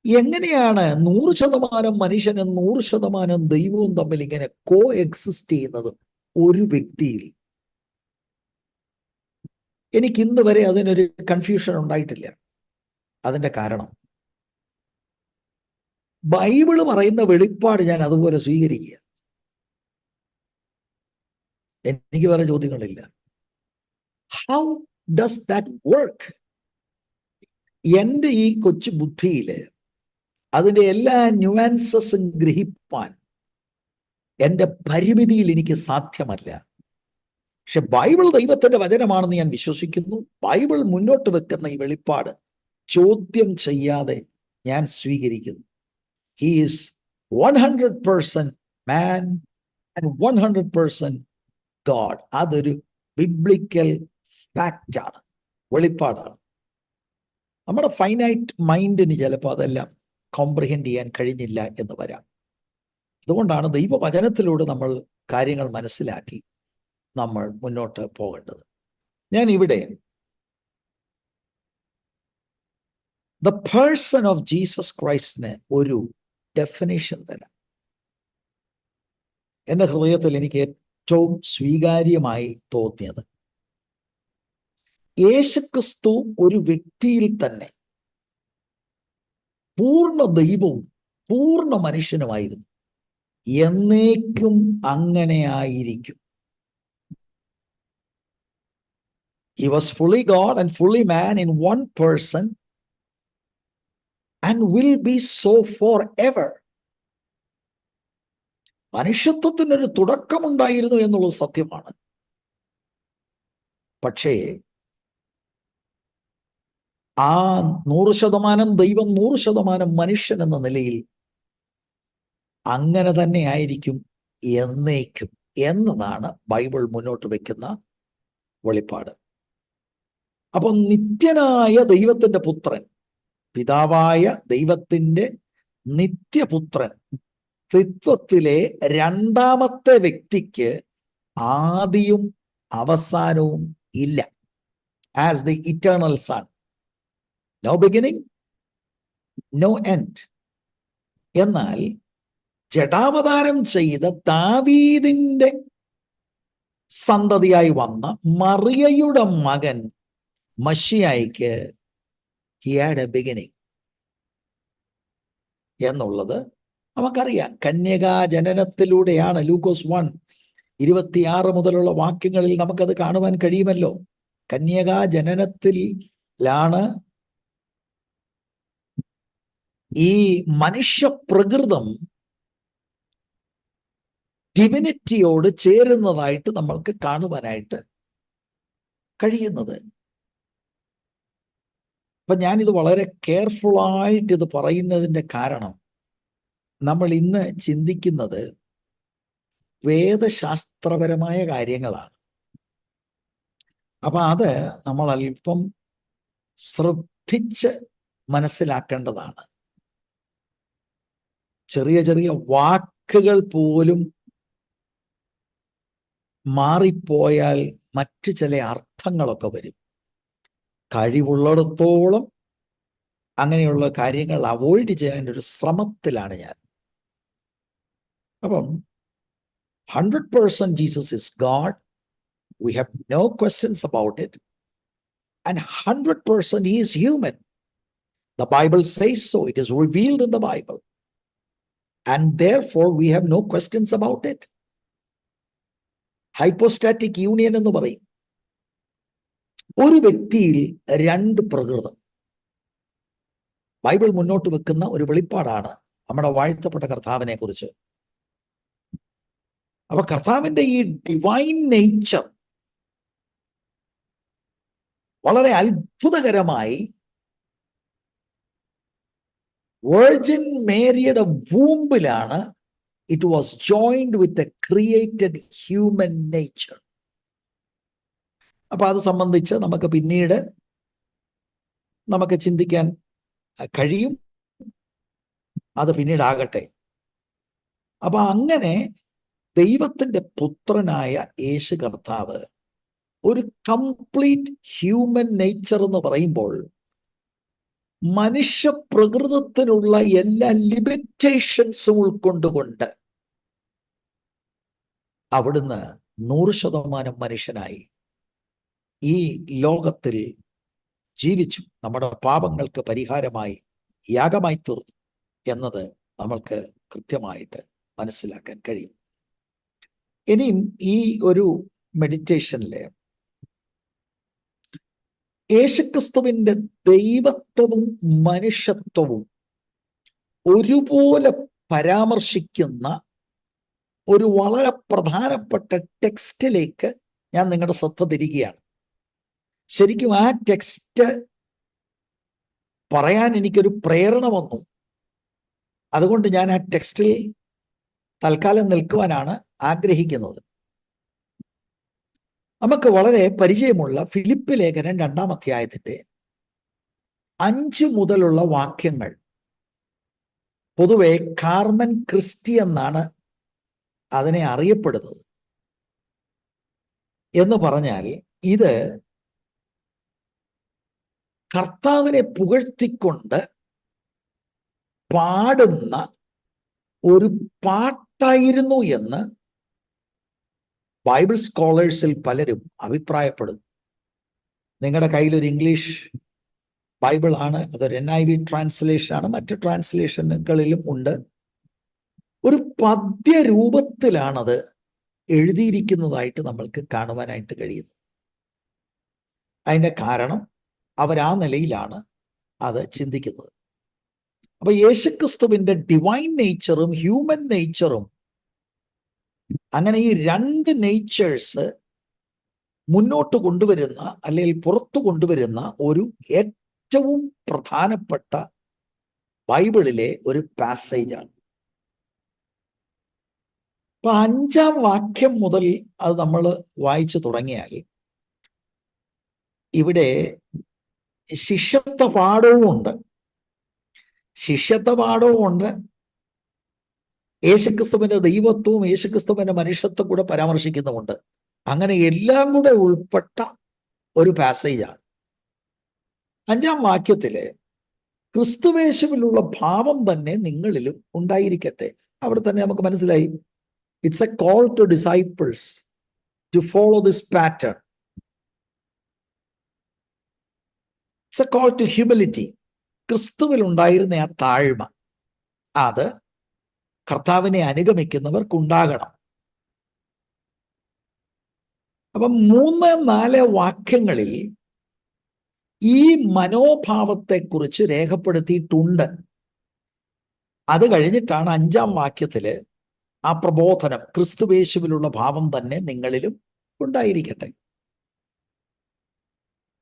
എങ്ങനെയാണ് 100% മനുഷ്യനും 100% ദൈവവും തമ്മിൽ ഇങ്ങനെ കോ എക്സിസ്റ്റ് ചെയ്യുന്നത് ഒരു വ്യക്തിയിൽ? എനിക്ക് ഇന്ന് വരെ അതിനൊരു കൺഫ്യൂഷൻ ഉണ്ടായിട്ടില്ല. അതിന്റെ കാരണം ബൈബിള് പറയുന്ന വെളിപ്പാട് ഞാൻ അതുപോലെ സ്വീകരിക്കുക. എനിക്ക് വേറെ ചോദ്യങ്ങളില്ല. How does that work? എൻ്റെ ഈ കൊച്ചു ബുദ്ധിയില് അതിൻ്റെ എല്ലാ ന്യൂആൻസസും ഗ്രഹിപ്പാൻ എൻ്റെ പരിമിതിയിൽ എനിക്ക് സാധ്യമല്ല. പക്ഷെ ബൈബിൾ ദൈവത്തിന്റെ വചനമാണെന്ന് ഞാൻ വിശ്വസിക്കുന്നു. ബൈബിൾ മുന്നോട്ട് വെക്കുന്ന ഈ വെളിപ്പാട് ചോദ്യം ചെയ്യാതെ ഞാൻ സ്വീകരിക്കുന്നു. He is 100% man and 100% God. അതൊരു ബിബ്ലിക്കൽ ഫാക്റ്റാണ്, വെളിപ്പാടാണ്. നമ്മുടെ ഫൈനൈറ്റ് മൈൻഡിന് ചിലപ്പോൾ അതെല്ലാം കോംപ്രിഹെൻഡ് ചെയ്യാൻ കഴിഞ്ഞില്ല എന്ന് വരാം. അതുകൊണ്ടാണ് ദൈവവചനത്തിലൂടെ നമ്മൾ കാര്യങ്ങൾ മനസ്സിലാക്കി നമ്മൾ മുന്നോട്ട് പോകേണ്ടത്. ഞാൻ ഇവിടെ ദ പേഴ്സൺ ഓഫ് ജീസസ് ക്രൈസ്റ്റിന് ഒരു ഡെഫിനേഷൻ തരാം. എൻ്റെ ഹൃദയത്തിൽ എനിക്ക് ഏറ്റവും സ്വീകാര്യമായി തോന്നിയത്, യേശുക്രിസ്തു ഒരു വ്യക്തിയിൽ തന്നെ പൂർണ്ണ ദൈവവും പൂർണ്ണ മനുഷ്യനുമായിരുന്നു, എന്നേക്കും അങ്ങനെ ആയിരിക്കും. He was fully God and fully man in one person and will be so forever. മനുഷ്യത്വത്തിനൊരു തുടക്കമുണ്ടായിരുന്നു എന്നുള്ളത് സത്യമാണ്. പക്ഷേ ആ 100% ദൈവം 100% മനുഷ്യൻ എന്ന നിലയിൽ അങ്ങനെ തന്നെ ആയിരിക്കും എന്നേക്കും. എന്നതാണ് ബൈബിൾ മുന്നോട്ട് വെക്കുന്ന വെളിപ്പാട്. അപ്പൊ നിത്യനായ ദൈവത്തിന്റെ പുത്രൻ, പിതാവായ ദൈവത്തിന്റെ നിത്യപുത്രൻ, ത്രിത്വത്തിലെ രണ്ടാമത്തെ വ്യക്തിക്ക് ആദിയും അവസാനവും ഇല്ല. As the eternal son, no beginning, no end. എന്നാൽ ജഡാവതാരം ചെയ്ത ദാവീദിന്റെ സന്തതിയായി വന്ന മറിയയുടെ മകൻ മശിയായിക്ക് he had a beginning എന്നുള്ളത് നമുക്കറിയാം. കന്യകാ ജനനത്തിലൂടെയാണ്. ലൂക്കോസ് 1:26 മുതലുള്ള വാക്യങ്ങളിൽ നമുക്കത് കാണുവാൻ കഴിയുമല്ലോ. കന്യകാ ജനനത്തിലാണ് ഈ മനുഷ്യ പ്രകൃതം ഡിവിനിറ്റിയോട് ചേരുന്നതായിട്ട് നമ്മൾക്ക് കാണുവാനായിട്ട് കഴിയുന്നത്. അപ്പൊ ഞാനിത് വളരെ കെയർഫുള്ളായിട്ട് ഇത് പറയുന്നതിൻ്റെ കാരണം, നമ്മൾ ഇന്ന് ചിന്തിക്കുന്നത് വേദശാസ്ത്രപരമായ കാര്യങ്ങളാണ്. അപ്പൊ അത് നമ്മൾ അല്പം ശ്രദ്ധിച്ച് മനസ്സിലാക്കേണ്ടതാണ്. ചെറിയ ചെറിയ വാക്കുകൾ പോലും മാറിപ്പോയാൽ മറ്റ് ചില അർത്ഥങ്ങളൊക്കെ വരും. കഴിവുള്ളിടത്തോളം അങ്ങനെയുള്ള കാര്യങ്ങൾ അവോയ്ഡ് ചെയ്യാൻ ഒരു ശ്രമത്തിലാണ് ഞാൻ. അപ്പം 100% Jesus is God. We have no questions about it. And 100% he is human. The Bible says so. It is revealed in the Bible. And therefore we have no questions about it. Hypostatic union എന്ന് പറയും. ഒരു വ്യക്തിയിൽ രണ്ട് പ്രകൃതം. Bible മുന്നോട്ട് വെക്കുന്ന ഒരു വെളിപ്പാടാണ് നമ്മുടെ വാഴ്ത്തപ്പെട്ട കർത്താവിനെ കുറിച്ച്. അപ്പൊ കർത്താവിന്റെ ഈ ഡിവൈൻ നേച്ചർ വളരെ അത്ഭുതകരമായി വെർജിൻ മേരിയുടെ വൂമ്പിലാണ് it was joined with the created human nature. അപ്പൊ അത് സംബന്ധിച്ച് നമുക്ക് പിന്നീട് നമുക്ക് ചിന്തിക്കാൻ കഴിയും. അത് പിന്നീടാകട്ടെ. അപ്പൊ അങ്ങനെ ദൈവത്തിന്റെ പുത്രനായ യേശു കർത്താവ് ഒരു കംപ്ലീറ്റ് ഹ്യൂമൻ നേച്ചർ എന്ന് പറയുമ്പോൾ മനുഷ്യ പ്രകൃതത്തിനുള്ള എല്ലാ ലിമിറ്റേഷൻസും ഉൾക്കൊണ്ടുകൊണ്ട് അവിടുന്ന് 100% മനുഷ്യനായി ഈ ലോകത്തിൽ ജീവിച്ചു. നമ്മുടെ പാപങ്ങൾക്ക് പരിഹാരമായി യാഗമായി തീർന്നു എന്നത് നമ്മൾക്ക് കൃത്യമായിട്ട് മനസ്സിലാക്കാൻ കഴിയും. ഇനിയും ഈ ഒരു മെഡിറ്റേഷനില് യേശുക്രിസ്തുവിന്റെ ദൈവത്വവും മനുഷ്യത്വവും ഒരുപോലെ പരാമർശിക്കുന്ന ഒരു വളരെ പ്രധാനപ്പെട്ട ടെക്സ്റ്റിലേക്ക് ഞാൻ നിങ്ങളുടെ ശ്രദ്ധ തിരിക്കുകയാണ്. ശരിക്കും ആ ടെക്സ്റ്റ് പറയാൻ എനിക്കൊരു പ്രേരണ വന്നു. അതുകൊണ്ട് ഞാൻ ആ ടെക്സ്റ്റിൽ തൽക്കാലം നിൽക്കുവാനാണ് ആഗ്രഹിക്കുന്നത്. നമുക്ക് വളരെ പരിചയമുള്ള ഫിലിപ്പ് ലേഖനം 2-ാം അധ്യായത്തിന്റെ 5 മുതലുള്ള വാക്യങ്ങൾ പൊതുവെ കാർമൻ ക്രിസ്റ്റി എന്നാണ് അതിനെ അറിയപ്പെടുന്നത്. എന്ന് പറഞ്ഞാൽ ഇത് കർത്താവിനെ പുകഴ്ത്തിക്കൊണ്ട് പാടുന്ന ഒരു പാട്ടായിരുന്നു എന്ന് ബൈബിൾ സ്കോളേഴ്സിൽ പലരും അഭിപ്രായപ്പെടുന്നു. നിങ്ങളുടെ കയ്യിലൊരു ഇംഗ്ലീഷ് ബൈബിൾ ആണ്, അതൊരു NIV ട്രാൻസ്ലേഷൻ ആണ്, മറ്റ് ട്രാൻസ്ലേഷനുകളിലും ഉണ്ട്. ഒരു പദ്യരൂപത്തിലാണത് എഴുതിയിരിക്കുന്നതായിട്ട് നമ്മൾക്ക് കാണുവാനായിട്ട് കഴിയുന്നത്. അതിൻ്റെ കാരണം അവരാ നിലയിലാണ് അത് ചിന്തിക്കുന്നത്. അപ്പൊ യേശുക്രിസ്തുവിന്റെ ഡിവൈൻ നേച്ചറും ഹ്യൂമൻ നേച്ചറും, അങ്ങനെ ഈ രണ്ട് നേച്ചേഴ്സ് മുന്നോട്ട് കൊണ്ടുവരുന്ന അല്ലെങ്കിൽ പുറത്തു കൊണ്ടുവരുന്ന ഒരു ഏറ്റവും പ്രധാനപ്പെട്ട ബൈബിളിലെ ഒരു പാസേജാണ്. അപ്പൊ 5-ാം വാക്യം മുതൽ അത് നമ്മൾ വായിച്ചു തുടങ്ങിയാൽ ഇവിടെ ശിഷ്യത്വ പാഠവും ഉണ്ട്. ശിഷ്യത്വ പാഠവും ഉണ്ട്. യേശുക്രിസ്തുവിന്റെ ദൈവത്വവും യേശുക്രിസ്തുവിന്റെ മനുഷ്യത്വം കൂടെ പരാമർശിക്കുന്നുമുണ്ട്. അങ്ങനെ എല്ലാം കൂടെ ഉൾപ്പെട്ട ഒരു പാസേജാണ്. 5-ാം വാക്യത്തില് ക്രിസ്തുവേശുവിലുള്ള ഭാവം തന്നെ നിങ്ങളിലും ഉണ്ടായിരിക്കട്ടെ. അവിടെ തന്നെ നമുക്ക് മനസ്സിലായി, it's a call to disciples to follow this pattern. It's a call to humility. ക്രിസ്തുവിൽ ഉണ്ടായിരുന്ന ആ താഴ്മ അത് കർത്താവിനെ അനുഗമിക്കുന്നവർക്കുണ്ടാകണം. അപ്പം 3-4 വാക്യങ്ങളിൽ ഈ മനോഭാവത്തെക്കുറിച്ച് രേഖപ്പെടുത്തിയിട്ടുണ്ട്. അത് കഴിഞ്ഞിട്ടാണ് 5-ാം വാക്യത്തില് ആ പ്രബോധനം, ക്രിസ്തുവേശുവിലുള്ള ഭാവം തന്നെ നിങ്ങളിലും ഉണ്ടായിരിക്കട്ടെ.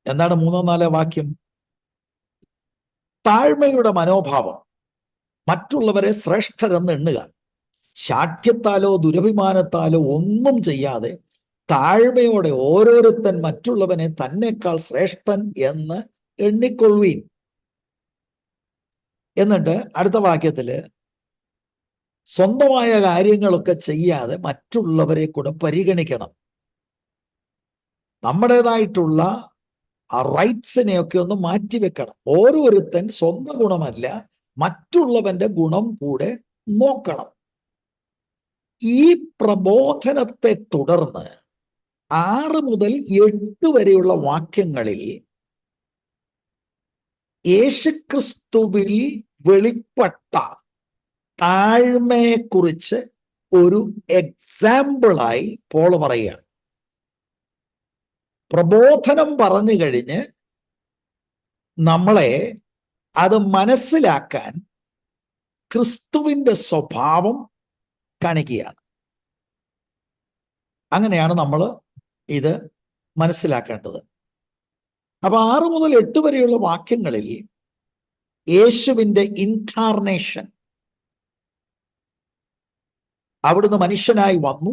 എന്താണ് 3-4 വാക്യം? താഴ്മയുടെ മനോഭാവം, മറ്റുള്ളവരെ ശ്രേഷ്ഠരെന്ന് എണ്ണുക, ശാഠ്യത്താലോ ദുരഭിമാനത്താലോ ഒന്നും ചെയ്യാതെ താഴ്മയോടെ ഓരോരുത്തൻ മറ്റുള്ളവനെ തന്നെക്കാൾ ശ്രേഷ്ഠൻ എന്ന് എണ്ണിക്കൊള്ളുവീൻ. എന്നിട്ട് അടുത്ത വാക്യത്തില് സ്വന്തമായ കാര്യങ്ങളൊക്കെ ചെയ്യാതെ മറ്റുള്ളവരെ കൂടെ പരിഗണിക്കണം. നമ്മുടേതായിട്ടുള്ള ആ റൈറ്റ്സിനെയൊക്കെ ഒന്ന് മാറ്റിവെക്കണം. ഓരോരുത്തൻ സ്വന്തം ഗുണമല്ല, മറ്റുള്ളവന്റെ ഗുണം കൂടെ നോക്കണം. ഈ പ്രബോധനത്തെ തുടർന്ന് 6 മുതൽ 8 വരെയുള്ള വാക്യങ്ങളിൽ യേശുക്രിസ്തുവിൽ വെളിപ്പെട്ട താഴ്മയെക്കുറിച്ച് ഒരു എക്സാമ്പിളായി പോൾ പറയുക. പ്രബോധനം പറഞ്ഞു കഴിഞ്ഞ് നമ്മളെ അത് മനസ്സിലാക്കാൻ ക്രിസ്തുവിന്റെ സ്വഭാവം കാണിക്കുകയാണ്. അങ്ങനെയാണ് നമ്മൾ ഇത് മനസ്സിലാക്കേണ്ടത്. അപ്പൊ 6 മുതൽ 8 വരെയുള്ള വാക്യങ്ങളിൽ യേശുവിന്റെ ഇൻകാർണേഷൻ, അവിടുന്ന് മനുഷ്യനായി വന്നു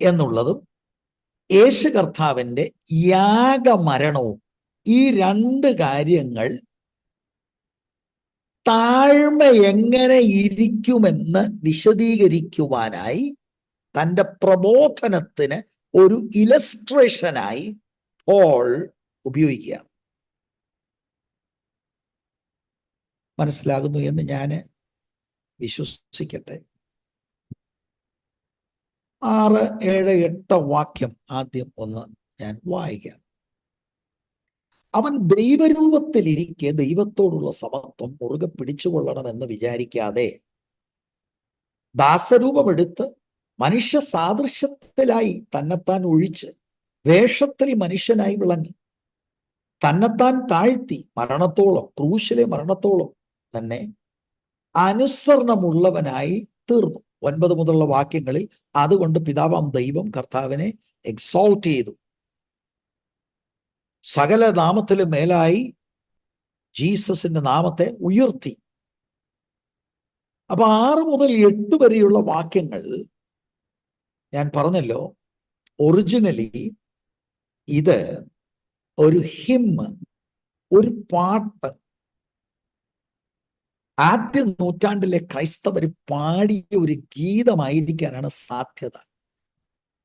എന്നുള്ളതും യേശു കർത്താവിന്റെ യാഗമരണവും, ഈ 2 കാര്യങ്ങൾ താഴ്മ എങ്ങനെ ഇരിക്കുമെന്ന് വിശദീകരിക്കുവാനായി തൻ്റെ പ്രബോധനത്തിന് ഒരു ഇലസ്ട്രേഷനായി പോൾ ഉപയോഗിക്കുകയാണ്. മനസ്സിലാകുന്നു എന്ന് ഞാൻ വിശ്വസിക്കട്ടെ. 6, 7, 8 വാക്യം ആദ്യം ഒന്ന് ഞാൻ വായിക്കാം. അവൻ ദൈവരൂപത്തിലിരിക്കെ ദൈവത്തോടുള്ള സമത്വം മുറുകെ പിടിച്ചുകൊള്ളണമെന്ന് വിചാരിക്കാതെ ദാസരൂപമെടുത്ത് മനുഷ്യ സാദൃശ്യത്തിലായി തന്നെത്താൻ ഒഴിച്ച് വേഷത്തിൽ മനുഷ്യനായി വിളങ്ങി. തന്നെത്താൻ താഴ്ത്തി മരണത്തോളം, ക്രൂശിലെ മരണത്തോളം തന്നെ അനുസരണമുള്ളവനായി തീർന്നു. 9 മുതലുള്ള വാക്യങ്ങളിൽ അതുകൊണ്ട് പിതാവാം ദൈവം കർത്താവിനെ എക്സോൾട്ട് ചെയ്തു, സകല നാമത്തിലും മേലായി ജീസസിന്റെ നാമത്തെ ഉയർത്തി. അപ്പൊ 6 മുതൽ 8 വരെയുള്ള വാക്യങ്ങൾ ഞാൻ പറഞ്ഞല്ലോ, ഒറിജിനലി ഇത് ഒരു ഹിംന്, ഒരു പാട്ട്, ആദ്യ നൂറ്റാണ്ടിലെ ക്രൈസ്തവർ പാടിയ ഒരു ഗീതമായിരിക്കാനാണ് സാധ്യത.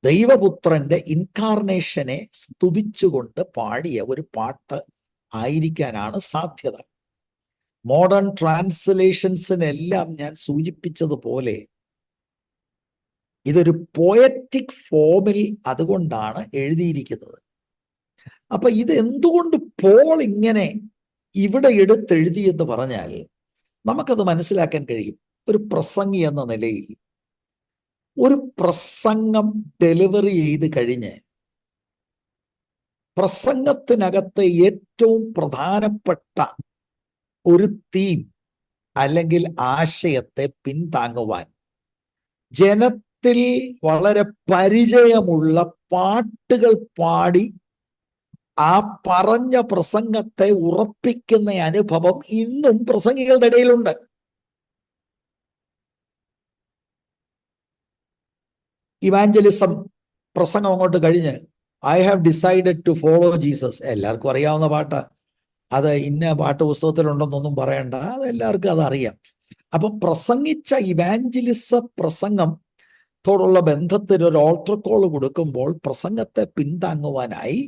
ദൈവപുത്രന്റെ ഇൻകാർണേഷനെ സ്തുതിച്ചുകൊണ്ട് പാടിയ ഒരു പാട്ട് ആയിരിക്കാനാണ് സാധ്യത. മോഡേൺ ട്രാൻസ്ലേഷൻസിനെല്ലാം ഞാൻ സൂചിപ്പിച്ചതുപോലെ ഇതൊരു പോയറ്റിക് ഫോമിൽ അതുകൊണ്ടാണ് എഴുതിയിരിക്കുന്നത്. അപ്പൊ ഇത് എന്തുകൊണ്ട് പോൾ ഇങ്ങനെ ഇവിടെ എടുത്തെഴുതി എന്ന് പറഞ്ഞാൽ നമുക്കത് മനസ്സിലാക്കാൻ കഴിയും. ഒരു പ്രസംഗി എന്ന നിലയിൽ ഒരു പ്രസംഗം ഡെലിവറി ചെയ്ത് കഴിഞ്ഞ് പ്രസംഗത്തിനകത്തെ ഏറ്റവും പ്രധാനപ്പെട്ട ഒരു തീം അല്ലെങ്കിൽ ആശയത്തെ പിന്താങ്ങുവാൻ ജനത്തിൽ വളരെ പരിചയമുള്ള പാട്ടുകൾ പാടി ആ പറഞ്ഞ പ്രസംഗത്തെ ഉറപ്പിക്കുന്ന അനുഭവം ഇന്നും പ്രസംഗികളുടെ ഇടയിലുണ്ട്. ഇവാഞ്ചലിസം പ്രസംഗം അങ്ങോട്ട് കഴിഞ്ഞ് I have decided to follow Jesus, എല്ലാവർക്കും അറിയാവുന്ന പാട്ട്. അത് ഇന്ന പാട്ട് പുസ്തകത്തിലുണ്ടെന്നൊന്നും പറയണ്ട, അത് എല്ലാവർക്കും അതറിയാം. അപ്പൊ പ്രസംഗിച്ച ഇവാഞ്ചലിസ പ്രസംഗത്തോടുള്ള ബന്ധത്തിൽ ഒരു ഓൾട്ടർ കോൾ കൊടുക്കുമ്പോൾ പ്രസംഗത്തെ പിന്താങ്ങുവാനായി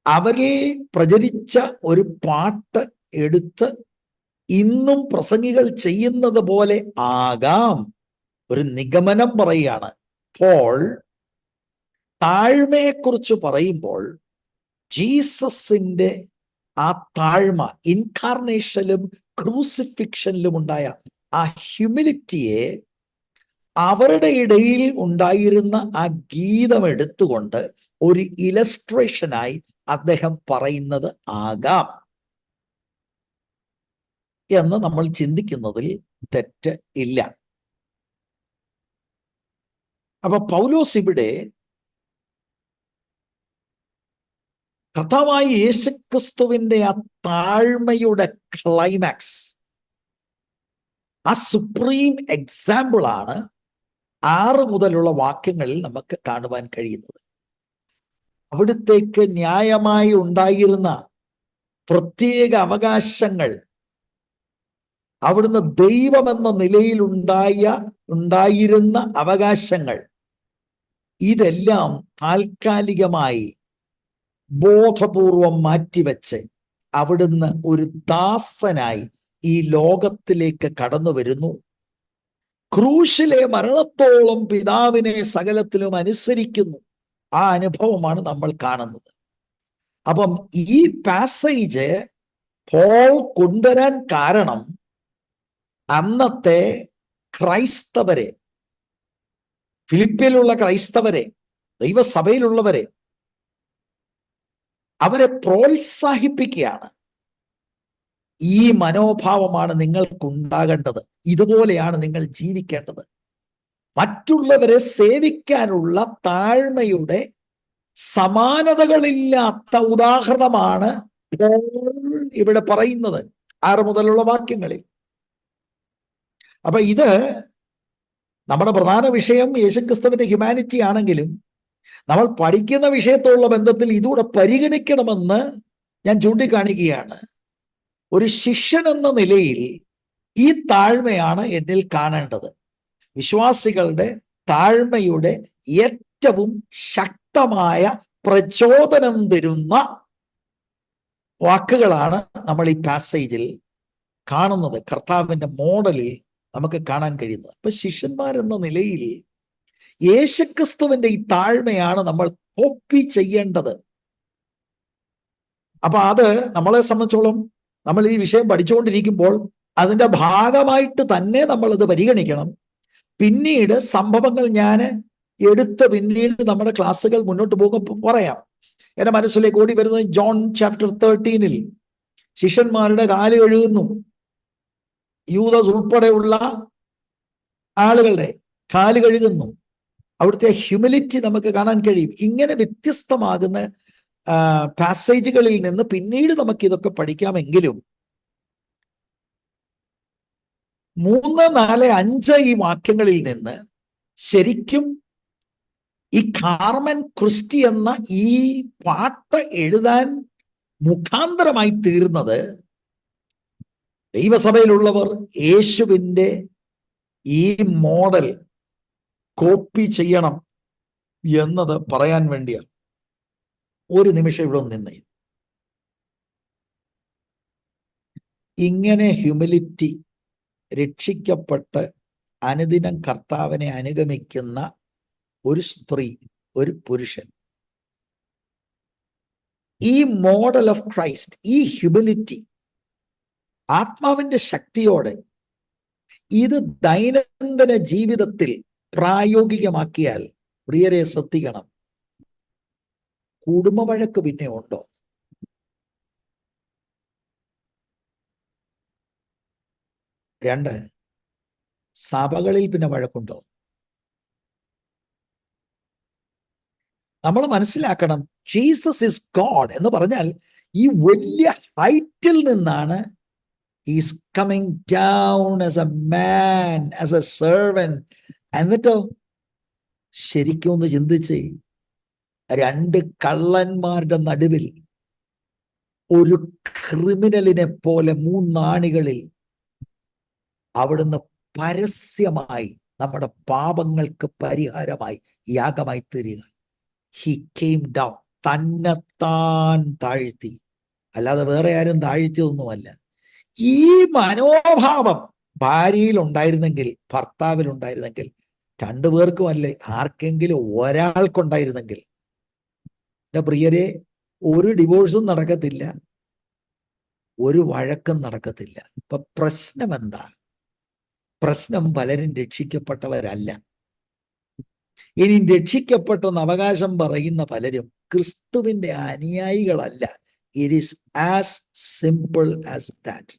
അവരിൽ പ്രചരിച്ച ഒരു പാട്ട് എടുത്ത് ഇന്നും പ്രസംഗികൾ ചെയ്യുന്നത് പോലെ ആകാം ഒരു നിഗമനം പറയുകയാണ്. പോൾ താഴ്മയെക്കുറിച്ച് പറയുമ്പോൾ ജീസസിന്റെ ആ താഴ്മ, ഇൻകാർണേഷനിലും ക്രൂസിഫിക്ഷനിലും ഉണ്ടായ ആ ഹ്യൂമിലിറ്റിയെ അവരുടെ ഇടയിൽ ഉണ്ടായിരുന്ന ആ ഗീതം എടുത്തുകൊണ്ട് ഒരു ഇലസ്ട്രേഷനായി അദ്ദേഹം പറയുന്നത് ആകാം എന്ന് നമ്മൾ ചിന്തിക്കുന്നതിൽ തെറ്റ് ഇല്ല. അപ്പൊ പൗലോസ് ഇവിടെ കർത്താവായ യേശുക്രിസ്തുവിന്റെ ആ താഴ്മയുടെ ക്ലൈമാക്സ്, ആ സുപ്രീം എക്സാമ്പിൾ ആണ് 6 മുതലുള്ള വാക്യങ്ങളിൽ നമുക്ക് കാണുവാൻ കഴിയുന്നത്. അവിടുത്തേക്ക് ന്യായമായി ഉണ്ടായിരുന്ന പ്രത്യേക അവകാശങ്ങൾ, അവിടുന്ന് ദൈവമെന്ന നിലയിൽ ഉണ്ടായിരുന്ന അവകാശങ്ങൾ, ഇതെല്ലാം താൽക്കാലികമായി ബോധപൂർവം മാറ്റിവെച്ച് അവിടുന്ന് ഒരു ദാസനായി ഈ ലോകത്തിലേക്ക് കടന്നു വരുന്നു. ക്രൂശിലെ മരണത്തോളം പിതാവിനെ സകലത്തിലും അനുസരിക്കുന്നു. ആ അനുഭവമാണ് നമ്മൾ കാണുന്നത്. അപ്പം ഈ പാസേജ് പോൾ കൊണ്ടുവരാൻ കാരണം അന്നത്തെ ക്രൈസ്തവരെ, ഫിലിപ്പിയിലുള്ള ക്രൈസ്തവരെ, ദൈവസഭയിലുള്ളവരെ, അവരെ പ്രോത്സാഹിപ്പിക്കുകയാണ്. ഈ മനോഭാവമാണ് നിങ്ങൾക്കുണ്ടാകേണ്ടത്, ഇതുപോലെയാണ് നിങ്ങൾ ജീവിക്കേണ്ടത്. മറ്റുള്ളവരെ സേവിക്കാനുള്ള താഴ്മയുടെ സമാനതകളില്ലാത്ത ഉദാഹരണമാണ് ഇവിടെ പറയുന്നത് 6 മുതലുള്ള വാക്യങ്ങളിൽ. അപ്പൊ ഇത് നമ്മുടെ പ്രധാന വിഷയം യേശുക്രിസ്തുവിന്റെ ഹ്യൂമാനിറ്റി ആണെങ്കിലും നമ്മൾ പഠിക്കുന്ന വിഷയത്തോടുള്ള ബന്ധത്തിൽ ഇതുകൂടെ പരിഗണിക്കണമെന്ന് ഞാൻ ചൂണ്ടിക്കാണിക്കുകയാണ്. ഒരു ശിഷ്യൻ എന്ന നിലയിൽ ഈ താഴ്മയാണ് എന്നിൽ കാണേണ്ടത്. വിശ്വാസികളുടെ താഴ്മയുടെ ഏറ്റവും ശക്തമായ പ്രചോദനം തരുന്ന വാക്കുകളാണ് നമ്മൾ ഈ പാസേജിൽ കാണുന്നത്. കർത്താവിന്റെ മോഡലിൽ നമുക്ക് കാണാൻ കഴിയുന്നത്. അപ്പൊ ശിഷ്യന്മാരെന്ന നിലയിൽ യേശുക്രിസ്തുവിന്റെ ഈ താഴ്മയാണ് നമ്മൾ കോപ്പി ചെയ്യേണ്ടത്. അപ്പൊ അത് നമ്മളെ സംബന്ധിച്ചോളം നമ്മൾ ഈ വിഷയം പഠിച്ചുകൊണ്ടിരിക്കുമ്പോൾ അതിന്റെ ഭാഗമായിട്ട് തന്നെ നമ്മൾ അത് പരിഗണിക്കണം. പിന്നീട് സംഭവങ്ങൾ ഞാൻ എടുത്ത് പിന്നീട് നമ്മുടെ ക്ലാസ്സുകൾ മുന്നോട്ട് പോകുമ്പോൾ പറയാം. എന്റെ മനസ്സിലേക്ക് ഓടി വരുന്നത് ജോൺ ചാപ്റ്റർ 13 ശിഷ്യന്മാരുടെ കാല് കഴുകുന്നു. യൂദാസ് ഉൾപ്പെടെയുള്ള ആളുകളുടെ കാല് കഴുകുന്നു. അവിടുത്തെ ഹ്യൂമിലിറ്റി നമുക്ക് കാണാൻ കഴിയും. ഇങ്ങനെ വ്യത്യസ്തമാകുന്ന പാസേജുകളിൽ നിന്ന് പിന്നീട് നമുക്ക് ഇതൊക്കെ പഠിക്കാമെങ്കിലും 3, 4, 5 ഈ വാക്യങ്ങളിൽ നിന്ന് ശരിക്കും ഈ കാർമൻ ക്രിസ്റ്റി എന്ന ഈ പാട്ട് എഴുതാൻ മുഖാന്തരമായി തീർന്നത് ദൈവസഭയിലുള്ളവർ യേശുവിൻ്റെ ഈ മോഡൽ കോപ്പി ചെയ്യണം എന്നത് പറയാൻ വേണ്ടിയാണ്. ഒരു നിമിഷം ഇവിടെ നിന്നേ. ഇങ്ങനെ ഹ്യൂമിലിറ്റി രക്ഷിക്കപ്പെട്ട് അനുദിനം കർത്താവിനെ അനുഗമിക്കുന്ന ഒരു സ്ത്രീ, ഒരു പുരുഷൻ, ഈ മോഡൽ ഓഫ് ക്രൈസ്റ്റ്, ഈ ഹ്യൂമിലിറ്റി ആത്മാവിന്റെ ശക്തിയോടെ ഇത് ദൈനംദിന ജീവിതത്തിൽ പ്രായോഗികമാക്കിയാൽ, പ്രിയരെ ശ്രദ്ധിക്കണം, കുടുംബ വഴക്ക് പിന്നെ ഉണ്ടോ? രണ്ട്, സഭകളിൽ പിന്നെ വഴക്കുണ്ടോ? നമ്മൾ മനസ്സിലാക്കണം, ജീസസ് ഇസ് ഗോഡ് എന്ന് പറഞ്ഞാൽ ഈ വലിയ ഹൈറ്റിൽ നിന്നാണ് is coming down as a man, as A servant. എന്നിട്ടോ ശരിക്കും ഒന്ന് ചിന്തിച്ചേ, രണ്ട് കള്ളന്മാരുടെ നടുവിൽ ഒരു ക്രിമിനലിനെ പോലെ മൂന്നാണികളിൽ അവിടുന്ന് പരസ്യമായി നമ്മുടെ പാപങ്ങൾക്ക് പരിഹാരമായി യാഗമായി തീരുക. ഹി കെയിം ഡൗൺ, തന്നെത്താൻ താഴ്ത്തി, അല്ലാതെ വേറെ ആരും താഴ്ത്തിയൊന്നുമല്ല. ഈ മനോഭാവം ഭാര്യയിൽ ഉണ്ടായിരുന്നെങ്കിൽ, ഭർത്താവിൽ ഉണ്ടായിരുന്നെങ്കിൽ, രണ്ടുപേർക്കും അല്ലേ, ആർക്കെങ്കിലും ഒരാൾക്കുണ്ടായിരുന്നെങ്കിൽ, എൻ്റെ പ്രിയരെ, ഒരു ഡിവോഴ്സും നടക്കത്തില്ല, ഒരു വഴക്കും നടക്കത്തില്ല. ഇപ്പൊ പ്രശ്നം എന്താ? പ്രശ്നം പലരും രക്ഷിക്കപ്പെട്ടവരല്ല. ഇനി രക്ഷിക്കപ്പെട്ടെന്ന് അവകാശം പറയുന്ന പലരും ക്രിസ്തുവിന്റെ അനുയായികളല്ല. It is as simple as that.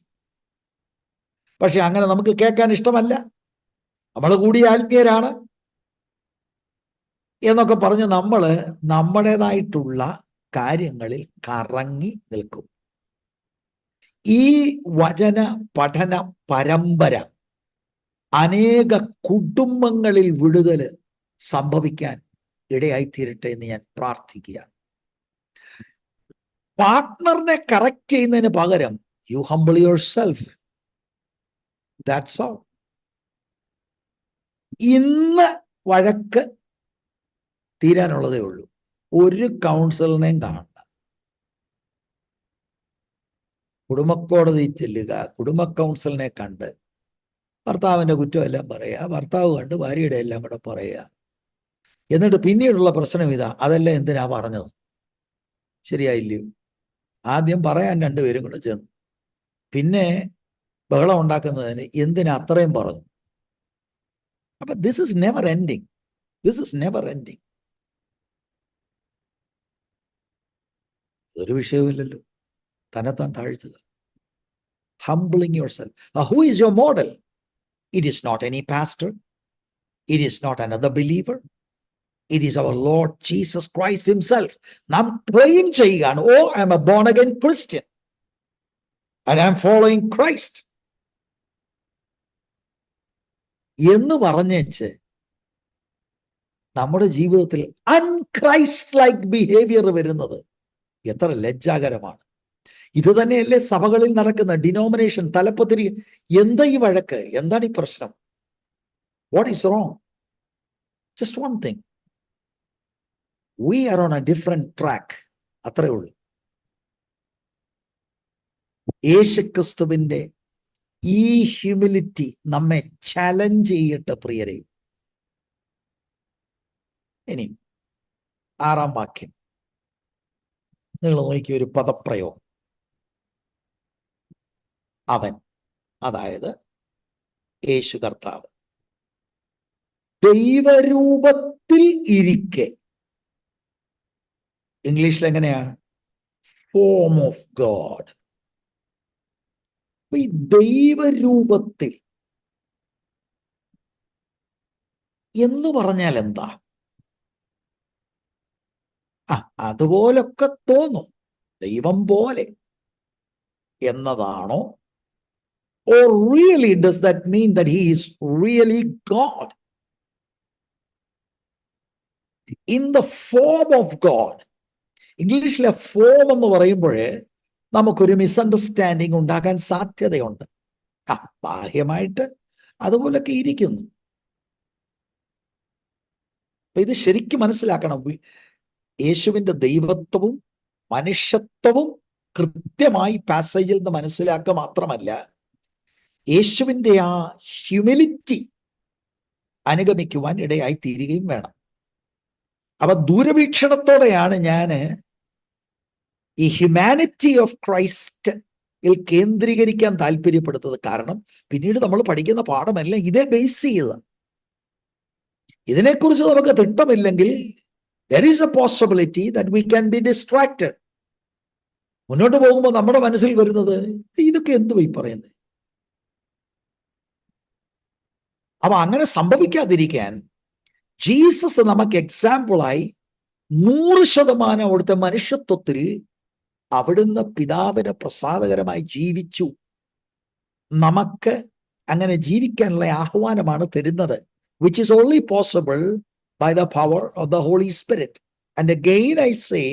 പക്ഷെ അങ്ങനെ നമുക്ക് കേൾക്കാൻ ഇഷ്ടമല്ല. നമ്മൾ കൂടി ആത്മീയരാണ് എന്നൊക്കെ പറഞ്ഞ് നമ്മൾ നമ്മുടേതായിട്ടുള്ള കാര്യങ്ങളിൽ കറങ്ങി നിൽക്കും. ഈ വചന പഠന പരമ്പര അനേക കുടുംബങ്ങളിൽ വിടുതൽ സംഭവിക്കാൻ ഇടയായിത്തീരട്ടെ എന്ന് ഞാൻ പ്രാർത്ഥിക്കുകയാണ്. പാർട്ട്ണറിനെ കറക്റ്റ് ചെയ്യുന്നതിന് പകരം you humble yourself. That's all. ഇന്ന് വഴക്ക് തീരാനുള്ളതേ ഉള്ളൂ. ഒരു കൗൺസിലറിനെയും കാണണ്ട. കുടുംബക്കോടതി ചെല്ലുക, കുടുംബ കൗൺസിലിനെ കണ്ട് ഭർത്താവിൻ്റെ കുറ്റമെല്ലാം പറയുക, ഭർത്താവ് കണ്ട് ഭാര്യയുടെ എല്ലാം കൂടെ പറയുക. എന്നിട്ട് പിന്നീടുള്ള പ്രശ്നം ഇതാ, അതെല്ലാം എന്തിനാ പറഞ്ഞത്, ശരിയായില്ലയോ? ആദ്യം പറയാൻ രണ്ടുപേരും കൂടെ ചെന്നു, പിന്നെ ബഹളം ഉണ്ടാക്കുന്നതിന് എന്തിനാ അത്രയും പറഞ്ഞു? അപ്പൊ this is never ending. This is never ending. ഒരു വിഷയവുമില്ലല്ലോ. തന്നെത്താൻ താഴ്ത്തുക. Humbling yourself. Who is your model? It is not any pastor. It is not another believer. It is our Lord Jesus Christ himself. നാം claim ചെയ്യുകയാണ്, oh I am a born again Christian and I am following Christ എന്ന് പറഞ്ഞേച്ച് നമ്മുടെ ജീവിതത്തിൽ അൺക്രൈസ്റ്റ് like behaviour വരുന്നത് എത്ര ലജ്ജാകരമാണ്. ഇത് തന്നെയല്ലേ സഭകളിൽ നടക്കുന്ന ഡിനോമിനേഷൻ തലപ്പത്തിരി. എന്താ ഈ വഴക്ക്? എന്താണ് ഈ പ്രശ്നം? What is wrong? Just one thing, we are on a different track. അത്രേ ഉള്ളൂ. യേശുക്രിസ്തുവിന്റെ ഈ ഹ്യൂമിലിറ്റി നമ്മെ ചലഞ്ച് ചെയ്യട്ടെ പ്രിയരെ. ഇനി 6-ാം വാക്യം നിങ്ങൾ നോക്കിയ ഒരു പദപ്രയോഗം. അവൻ, അതായത് യേശു കർത്താവ്, ദൈവരൂപത്തിൽ ഇരിക്കെ. ഇംഗ്ലീഷിൽ എങ്ങനെയാണ്? Form of God. ഈ ദൈവരൂപത്തിൽ എന്ന് പറഞ്ഞാൽ എന്താ? അതുപോലൊക്കെ തോന്നും, ദൈവം പോലെ എന്നതാണോ? Or really does that mean that he is really God? In the form of God. ഇംഗ്ലീഷിലെ ഫോം എന്ന് പറയുമ്പോഴേ നമുക്കൊരു മിസ്അണ്ടർസ്റ്റാൻഡിങ് ഉണ്ടാകാൻ സാധ്യതയുണ്ട്. ബാഹ്യമായിട്ട് അതുപോലൊക്കെ ഇരിക്കുന്നു. അപ്പൊ ഇത് ശരിക്കും മനസ്സിലാക്കണം. യേശുവിന്റെ ദൈവത്വവും മനുഷ്യത്വവും കൃത്യമായി പാസേജിൽ നിന്ന് മനസ്സിലാക്കുക മാത്രമല്ല, യേശുവിൻ്റെ ആ ഹ്യൂമിലിറ്റി അനുഗമിക്കുവാൻ ഇടയായി തീരുകയും വേണം. അപ്പൊ ദൂരവീക്ഷണത്തോടെയാണ് ഞാൻ ഈ ഹ്യൂമാനിറ്റി ഓഫ് ക്രൈസ്റ്റ് കേന്ദ്രീകരിക്കാൻ താല്പര്യപ്പെടുന്നത്. കാരണം പിന്നീട് നമ്മൾ പഠിക്കുന്ന പാഠമെല്ലാം ഇതേ ബേസ് ചെയ്ത. ഇതിനെക്കുറിച്ച് നമുക്ക് തിട്ടമില്ലെങ്കിൽ there is a possibility that we can be distracted. മുന്നോട്ട് പോകുമ്പോൾ നമ്മുടെ മനസ്സിൽ വരുന്നത് ഇതൊക്കെ എന്തുവാ ഈ പറയുന്നത്? അപ്പൊ അങ്ങനെ സംഭവിക്കാതിരിക്കാൻ ജീസസ് നമുക്ക് എക്സാമ്പിളായി 100% അവിടുത്തെ മനുഷ്യത്വത്തിൽ അവിടുന്ന് പിതാവിന് പ്രസാദകരമായി ജീവിച്ചു. നമുക്ക് അങ്ങനെ ജീവിക്കാനുള്ള ആഹ്വാനമാണ് തരുന്നത്. Which is only possible by the power of the Holy Spirit. And again I say,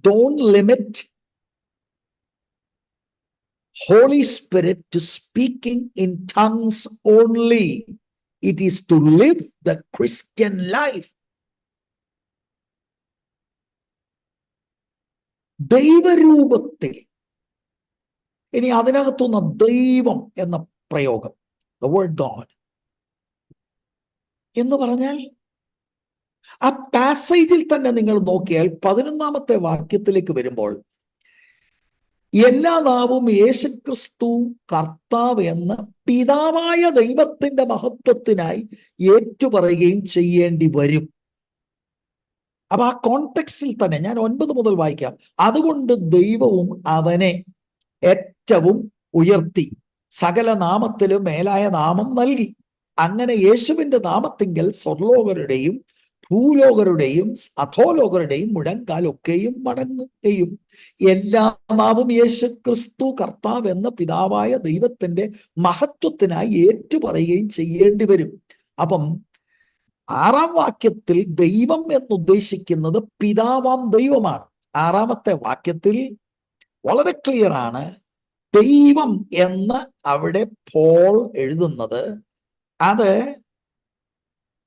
don't limit Holy Spirit to speaking in tongues only. It is to live the Christian life. ദൈവരൂപത്തിൽ. ഇനി അതിനകത്തുനിന്ന് ദൈവം എന്ന പ്രയോഗം, the word God എന്ന് പറഞ്ഞാൽ ആ പാസേജിൽ തന്നെ നിങ്ങൾ നോക്കിയാൽ 11ാമത്തെ വാക്യത്തിലേക്ക് വരുമ്പോൾ എല്ലാ നാവും യേശുക്രിസ്തു കർത്താവ് എന്ന് പിതാവായ ദൈവത്തിന്റെ മഹത്വത്തിനായി ഏറ്റുപറയുകയും ചെയ്യേണ്ടി വരും. അപ്പൊ ആ കോണ്ടെക്സ്റ്റിൽ തന്നെ ഞാൻ 9 മുതൽ വായിക്കാം. അതുകൊണ്ട് ദൈവവും അവനെ ഏറ്റവും ഉയർത്തി സകല നാമത്തിലും മേലായ നാമം നൽകി. അങ്ങനെ യേശുവിന്റെ നാമത്തിങ്കൽ സ്വർലോകരുടെയും ഭൂലോകരുടെയും അധോലോകരുടെയും മുഴങ്കാലൊക്കെയും മടങ്ങുകയും എല്ലാ നാവും യേശു ക്രിസ്തു കർത്താവ് എന്ന പിതാവായ ദൈവത്തിന്റെ മഹത്വത്തിനായി ഏറ്റുപറയുകയും ചെയ്യേണ്ടി വരും. അപ്പം 6ാം വാക്യത്തിൽ ദൈവം എന്നുദ്ദേശിക്കുന്നത് പിതാവാം ദൈവമാണ്. 6ാമത്തെ വാക്യത്തിൽ വളരെ ക്ലിയർ ആണ്, ദൈവം എന്ന് അവിടെ പോൾ എഴുതുന്നത് അത്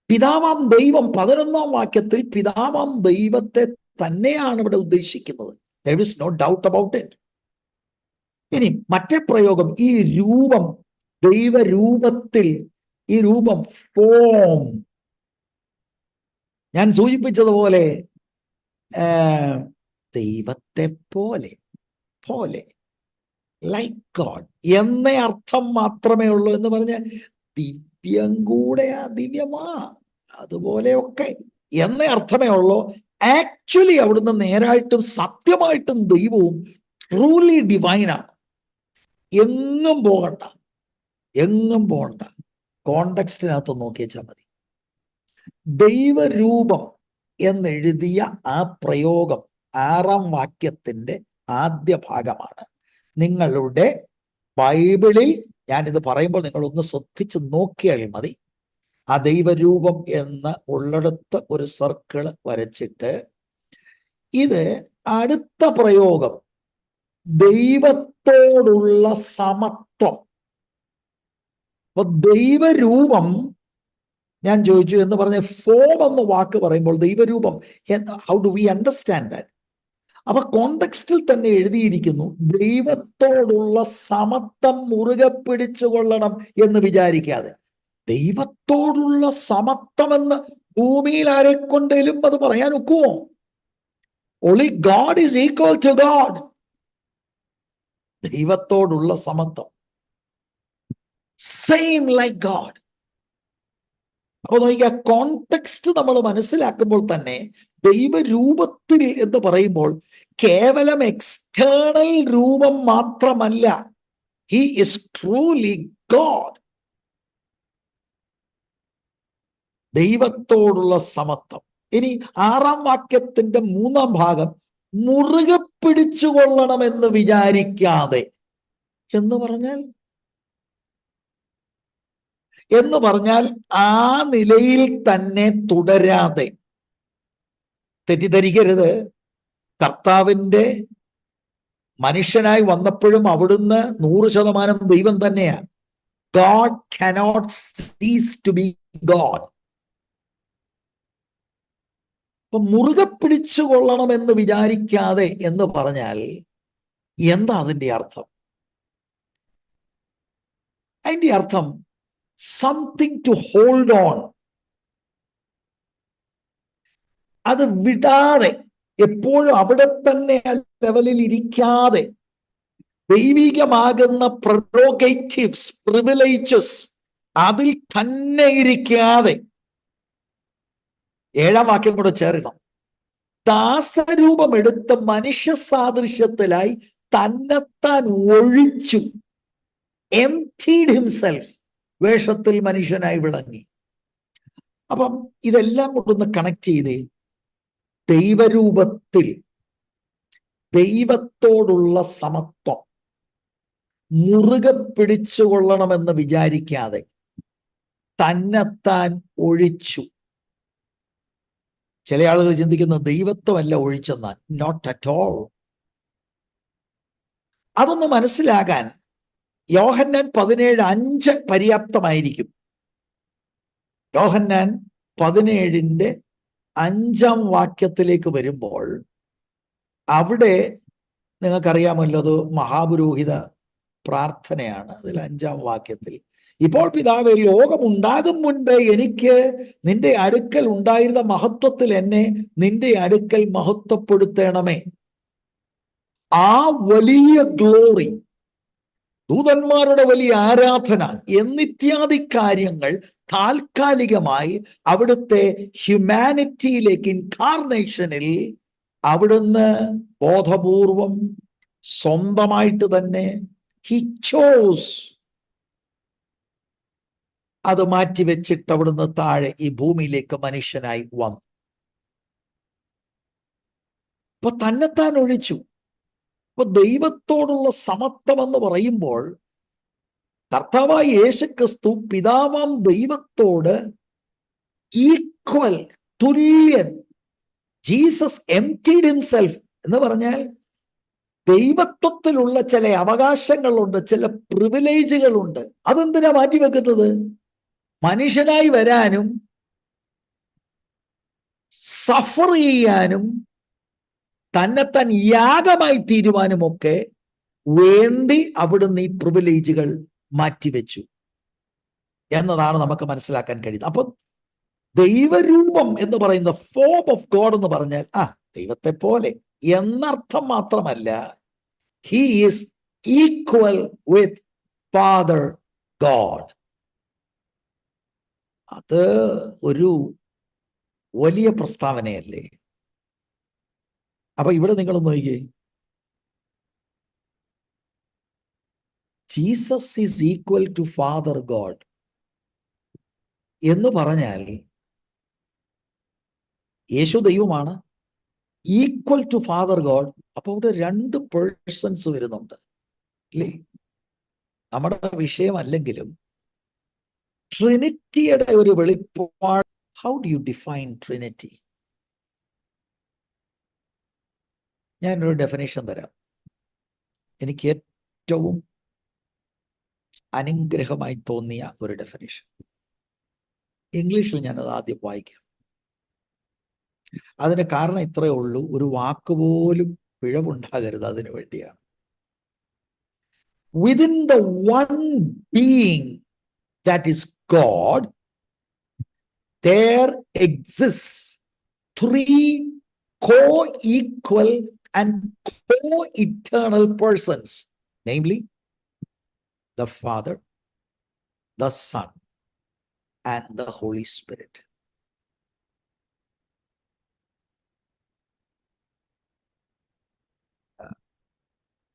പിതാവാം ദൈവം. 11ാം വാക്യത്തിൽ പിതാവാം ദൈവത്തെ തന്നെയാണ് ഇവിടെ ഉദ്ദേശിക്കുന്നത്. There is no doubt about it. ഇനി മറ്റേ പ്രയോഗം, ഈ രൂപം, ദൈവരൂപത്തിൽ, ഈ രൂപം ഫോം, ഞാൻ സൂചിപ്പിച്ചതുപോലെ ദൈവത്തെ പോലെ, പോലെ, ലൈക്ക് ഗോഡ് എന്ന അർത്ഥം മാത്രമേ ഉള്ളൂ എന്ന് പറഞ്ഞാൽ ദിവ്യം കൂടെയാ, ദിവ്യമാ, അതുപോലെയൊക്കെ എന്ന അർത്ഥമേ ഉള്ളൂ. ആക്ച്വലി അവിടുന്ന് നേരായിട്ടും സത്യമായിട്ടും ദൈവവും ട്രൂലി ഡിവൈനാണ്. എങ്ങും പോകണ്ട, എങ്ങും പോകണ്ട, കോണ്ടെക്സ്റ്റിനകത്ത് നോക്കിയാൽ മതി. ദൈവരൂപം എന്നെഴുതിയ ആ പ്രയോഗം 6ാം വാക്യത്തിന്റെ ആദ്യ ഭാഗമാണ്. നിങ്ങളുടെ ബൈബിളിൽ ഞാനിത് പറയുമ്പോൾ നിങ്ങൾ ഒന്ന് ശ്രദ്ധിച്ച് നോക്കിയാൽ മതി. ആ ദൈവരൂപം എന്ന് ഉള്ളിടത്ത് ഒരു സർക്കിൾ വരച്ചിട്ട്, ഇത് അടുത്ത പ്രയോഗം ദൈവത്തോടുള്ള സമത്വം. അപ്പൊ ദൈവരൂപം, ഞാൻ ചോദിച്ചു എന്ന് പറഞ്ഞ ഫോം എന്ന വാക്ക് പറയുമ്പോൾ ദൈവരൂപം, how do we understand that? അപ്പൊ കോണ്ടെക്സ്റ്റിൽ തന്നെ എഴുതിയിരിക്കുന്നു, ദൈവത്തോടുള്ള സമത്വം മുറുകെ പിടിച്ചുകൊള്ളണം എന്ന് വിചാരിക്കാതെ. ദൈവത്തോടുള്ള സമത്വമെന്ന് ഭൂമിയിൽ ആരെക്കൊണ്ടേലും അത് പറയാൻ ഒക്കുമോ? Only God is equal to God. ദൈവത്തോടുള്ള സമത്വം, സെയിം ലൈക്ക് ഗോഡ്. അപ്പൊ നോക്കിയ കോണ്ടെക്സ്റ്റ് നമ്മൾ മനസ്സിലാക്കുമ്പോൾ തന്നെ ദൈവരൂപത്തിൽ എന്ന് പറയുമ്പോൾ കേവലം എക്സ്റ്റേണൽ രൂപം മാത്രമല്ല, ഹി ഈസ് ട്രൂലി ഗോഡ്. ദൈവത്തോടുള്ള സമത്വം. ഇനി 6ാം വാക്യത്തിന്റെ 3ാം ഭാഗം, മുറുകെ പിടിച്ചുകൊള്ളണമെന്ന് വിചാരിക്കാതെ എന്ന് പറഞ്ഞാൽ ആ നിലയിൽ തന്നെ തുടരാതെ. തെറ്റിദ്ധരിക്കരുത്, കർത്താവിന്റെ മനുഷ്യനായി വന്നപ്പോഴും അവിടുന്ന് 100% ദൈവം തന്നെയാണ്. God cannot cease to be God. അപ്പൊ മുറുകെ പിടിച്ചുകൊള്ളണമെന്ന് വിചാരിക്കാതെ എന്ന് പറഞ്ഞാൽ എന്താ അതിന്റെ അർത്ഥം? അതിന്റെ അർത്ഥം സംതിങ് ടു ഹോൾഡ് ഓൺ, അത് വിടാതെ, എപ്പോഴും അവിടെ തന്നെ ആ ലെവലിൽ ഇരിക്കാതെ, ദൈവികമാകുന്ന പ്രൊറോഗേറ്റീവ്സ്, പ്രിവിലേജസ് അതിൽ തന്നെ ഇരിക്കാതെ. 7ാം വാക്യം കൂടെ ചേരണം, ദാസരൂപം എടുത്ത മനുഷ്യ സാദൃശ്യത്തിലായി തന്നെത്താൻ ഒഴിച്ചു, emptied himself, വേഷത്തിൽ മനുഷ്യനായി വിളങ്ങി. അപ്പം ഇതെല്ലാം കൊണ്ടൊന്ന് കണക്ട് ചെയ്തേ. ദൈവരൂപത്തിൽ ദൈവത്തോടുള്ള സമത്വം മുറുകെ പിടിച്ചുകൊള്ളണമെന്ന് വിചാരിക്കാതെ തന്നെത്താൻ ഒഴിച്ചു. ചില ആളുകൾ ചിന്തിക്കുന്നത് ദൈവത്വമല്ല ഒഴിച്ചെന്നാൽ. Not at all. അതൊന്ന് മനസ്സിലാകാൻ യോഹന്നാൻ 17:5 പര്യാപ്തമായിരിക്കും. യോഹന്നാൻ 17:5 വരുമ്പോൾ അവിടെ നിങ്ങൾക്കറിയാമല്ലോ, അത് മഹാപുരോഹിത പ്രാർത്ഥനയാണ്. അതിൽ 5 ഇപ്പോൾ പിതാവേ, ലോകമുണ്ടാകും മുൻപേ എനിക്ക് നിന്റെ അടുക്കൽ ഉണ്ടായിരുന്ന മഹത്വത്തിൽ എന്നെ നിന്റെ അടുക്കൽ മഹത്വപ്പെടുത്തണമേ. ആ വലിയ ഗ്ലോറി, ദൂതന്മാരുടെ വലിയ ആരാധന എന്നിത്യാദി കാര്യങ്ങൾ താൽക്കാലികമായി അവിടുത്തെ ഹ്യൂമാനിറ്റിയിലേക്ക്, ഇൻകാർണേഷനിൽ അവിടുന്ന് ബോധപൂർവം സ്വന്തമായിട്ട് തന്നെ ഹി ചോസ് അത് മാറ്റിവെച്ചിട്ട് അവിടുന്ന് താഴെ ഈ ഭൂമിയിലേക്ക് മനുഷ്യനായി വന്നു. അപ്പൊ തന്നെത്താൻ ഒഴിച്ചു. അപ്പൊ ദൈവത്തോടുള്ള സമത്വം എന്ന് പറയുമ്പോൾ കർത്താവായ യേശുക്രിസ്തു പിതാവാം ദൈവത്തോട് ഈക്വൽ, തുല്യൻ. ജീസസ് എംപ്റ്റീഡ് ഹിംസെൽഫ് എന്ന് പറഞ്ഞാൽ ദൈവത്വത്തിലുള്ള ചില അവകാശങ്ങളുണ്ട്, ചില പ്രിവിലേജുകളുണ്ട്. അതെന്തിനാ മാറ്റിവെക്കുന്നത്? മനുഷ്യനായി വരാനും സഫർ ചെയ്യാനും തന്നെത്താൻ യാഗമായി തീരുവാനുമൊക്കെ വേണ്ടി അവിടുന്ന് ഈ പ്രിവിലേജുകൾ മാറ്റിവെച്ചു എന്നതാണ് നമുക്ക് മനസ്സിലാക്കാൻ കഴിയുന്നത്. അപ്പൊ ദൈവരൂപം എന്ന് പറയുന്ന ഫോം ഓഫ് ഗോഡ് എന്ന് പറഞ്ഞാൽ ദൈവത്തെ പോലെ എന്നർത്ഥം മാത്രമല്ല. He is equal with Father God. അത് ഒരു വലിയ പ്രസ്താവനയല്ലേ? അപ്പൊ ഇവിടെ നിങ്ങൾ നോക്കിയേ, Jesus is equal to Father God എന്ന് പറഞ്ഞാൽ യേശു ദൈവമാണ്, ഈക്വൽ ടു ഫാദർ ഗോഡ്. അപ്പൊ അവിടെ 2 പേഴ്സൺസ് വരുന്നുണ്ട് അല്ലേ? നമ്മുടെ വിഷയമല്ലെങ്കിലും ട്രിനിറ്റിയുടെ ഒരു വെളിപ്പാട്. How do you define Trinity? ഞാനൊരു ഡെഫിനേഷൻ തരാം. എനിക്ക് ഏറ്റവും അനുഗ്രഹമായി തോന്നിയ ഒരു ഡെഫിനേഷൻ. ഇംഗ്ലീഷിൽ ഞാനത് ആദ്യം വായിക്കാം. അതിന് കാരണം ഇത്രയേ ഉള്ളൂ, ഒരു വാക്കുപോലും പിഴവുണ്ടാകരുത്, അതിനു വേണ്ടിയാണ്. Within the one being that is God, there exists 3 co-equal and co-eternal persons, namely the Father, the Son, and the Holy Spirit.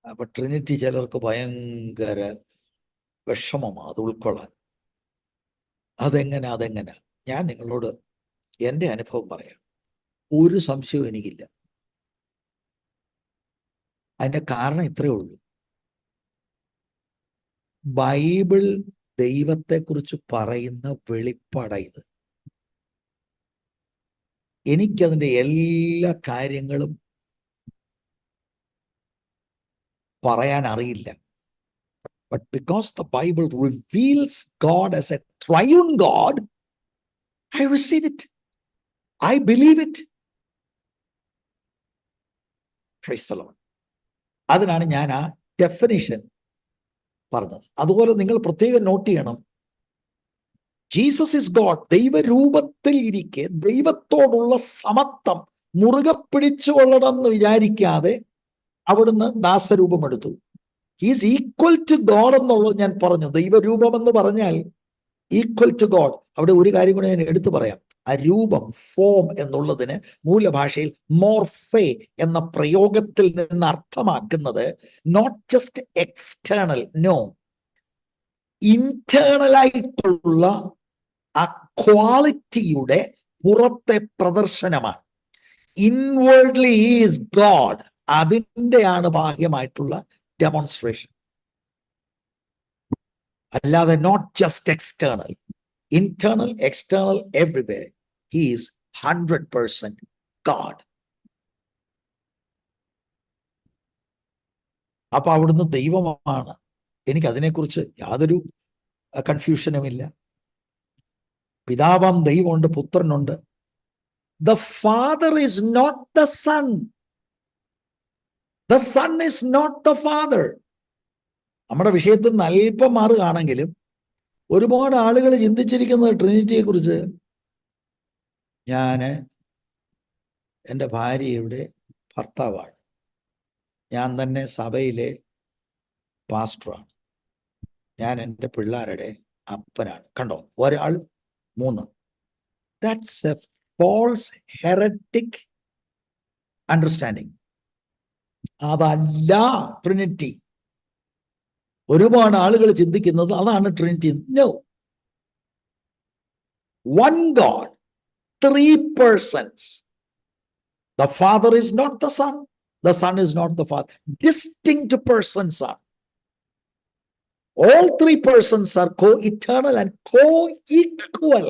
അപ്പൊ ട്രിനിറ്റി ചിലർക്ക് ഭയങ്കര വിഷമമാണ് അത് ഉൾക്കൊള്ളാൻ. അതെങ്ങനെ? ഞാൻ നിങ്ങളോട് എൻ്റെ അനുഭവം പറയാം. ഒരു സംശയവും എനിക്കില്ല. അതിന്റെ കാരണം ഇത്രയേ ഉള്ളൂ. ബൈബിൾ ദൈവത്തെക്കുറിച്ച് പറയുന്ന വെളിപ്പാടായത്. എനിക്കതിൻ്റെ എല്ലാ കാര്യങ്ങളും പറയാൻ അറിയില്ല. But because the Bible reveals God as a triune God, I receive it. I believe it. Praise the Lord. അതിനാണ് ഞാൻ ആ ഡെഫിനിഷൻ പറഞ്ഞത്. അതുപോലെ നിങ്ങൾ പ്രത്യേകം നോട്ട് ചെയ്യണം, ജീസസ് ഇസ് ഗോഡ്. ദൈവരൂപത്തിൽ ഇരിക്കെ ദൈവത്തോടുള്ള സമത്വം മുറുകെ പിടിച്ചുകൊള്ളണമെന്ന് വിചാരിക്കാതെ അവിടുന്ന് ദാസരൂപം എടുത്തു. ഹീസ് ഈക്വൽ ടു ഗോഡ് എന്നുള്ളത് ഞാൻ പറഞ്ഞു. ദൈവരൂപം എന്ന് പറഞ്ഞാൽ ഈക്വൽ ടു ഗോഡ്. അവിടെ ഒരു കാര്യം കൂടെ ഞാൻ എടുത്തു പറയാം. ആ രൂപം, ഫോം എന്നുള്ളതിന് മൂലഭാഷയിൽ മോർഫേ എന്ന പ്രയോഗത്തിൽ നിന്ന് അർത്ഥമാക്കുന്നത് നോട്ട് ജസ്റ്റ് എക്സ്റ്റേണൽ, നോ, ഇന്റേണലായിട്ടുള്ള ആ ക്വാളിറ്റിയുടെ പുറത്തെ പ്രദർശനമാണ്. Inwardly is God. അതിൻ്റെയാണ് ബാഹ്യമായിട്ടുള്ള ഡെമോൺസ്ട്രേഷൻ. അല്ലാതെ not just external. Internal, external, everywhere he is 100% God. അപ്പൊ അവിടുന്ന് ദൈവമാണ്. എനിക്ക് അതിനെക്കുറിച്ച് യാതൊരു കൺഫ്യൂഷനുമില്ല. പിതാവാം ദൈവമുണ്ട്, പുത്രനുണ്ട്. The father is not the son. The son is not the father. നമ്മുടെ വിഷയത്തിൽ നിന്ന് അല്പം മാറുകയാണെങ്കിലും ഒരുപാട് ആളുകൾ ചിന്തിച്ചിരിക്കുന്നത് ട്രിനിറ്റിയെ കുറിച്ച്. ഞാൻ എൻ്റെ ഭാര്യയുടെ ഭർത്താവാണ്. ഞാൻ തന്നെ സഭയിലെ പാസ്റ്ററാണ്. ഞാൻ എൻ്റെ പിള്ളേരുടെ അപ്പനാണ്. കണ്ടോ, ഒരാൾ 3. That's a false heretic understanding. അതല്ല ട്രിനിറ്റി. ഒരുപാട് ആളുകൾ ചിന്തിക്കുന്നത് അതാണ് Trinity. No. 1 God, 3 persons. The Father is not the Son. The Son is not the Father. Distinct persons are. All 3 persons are co-eternal and co-equal.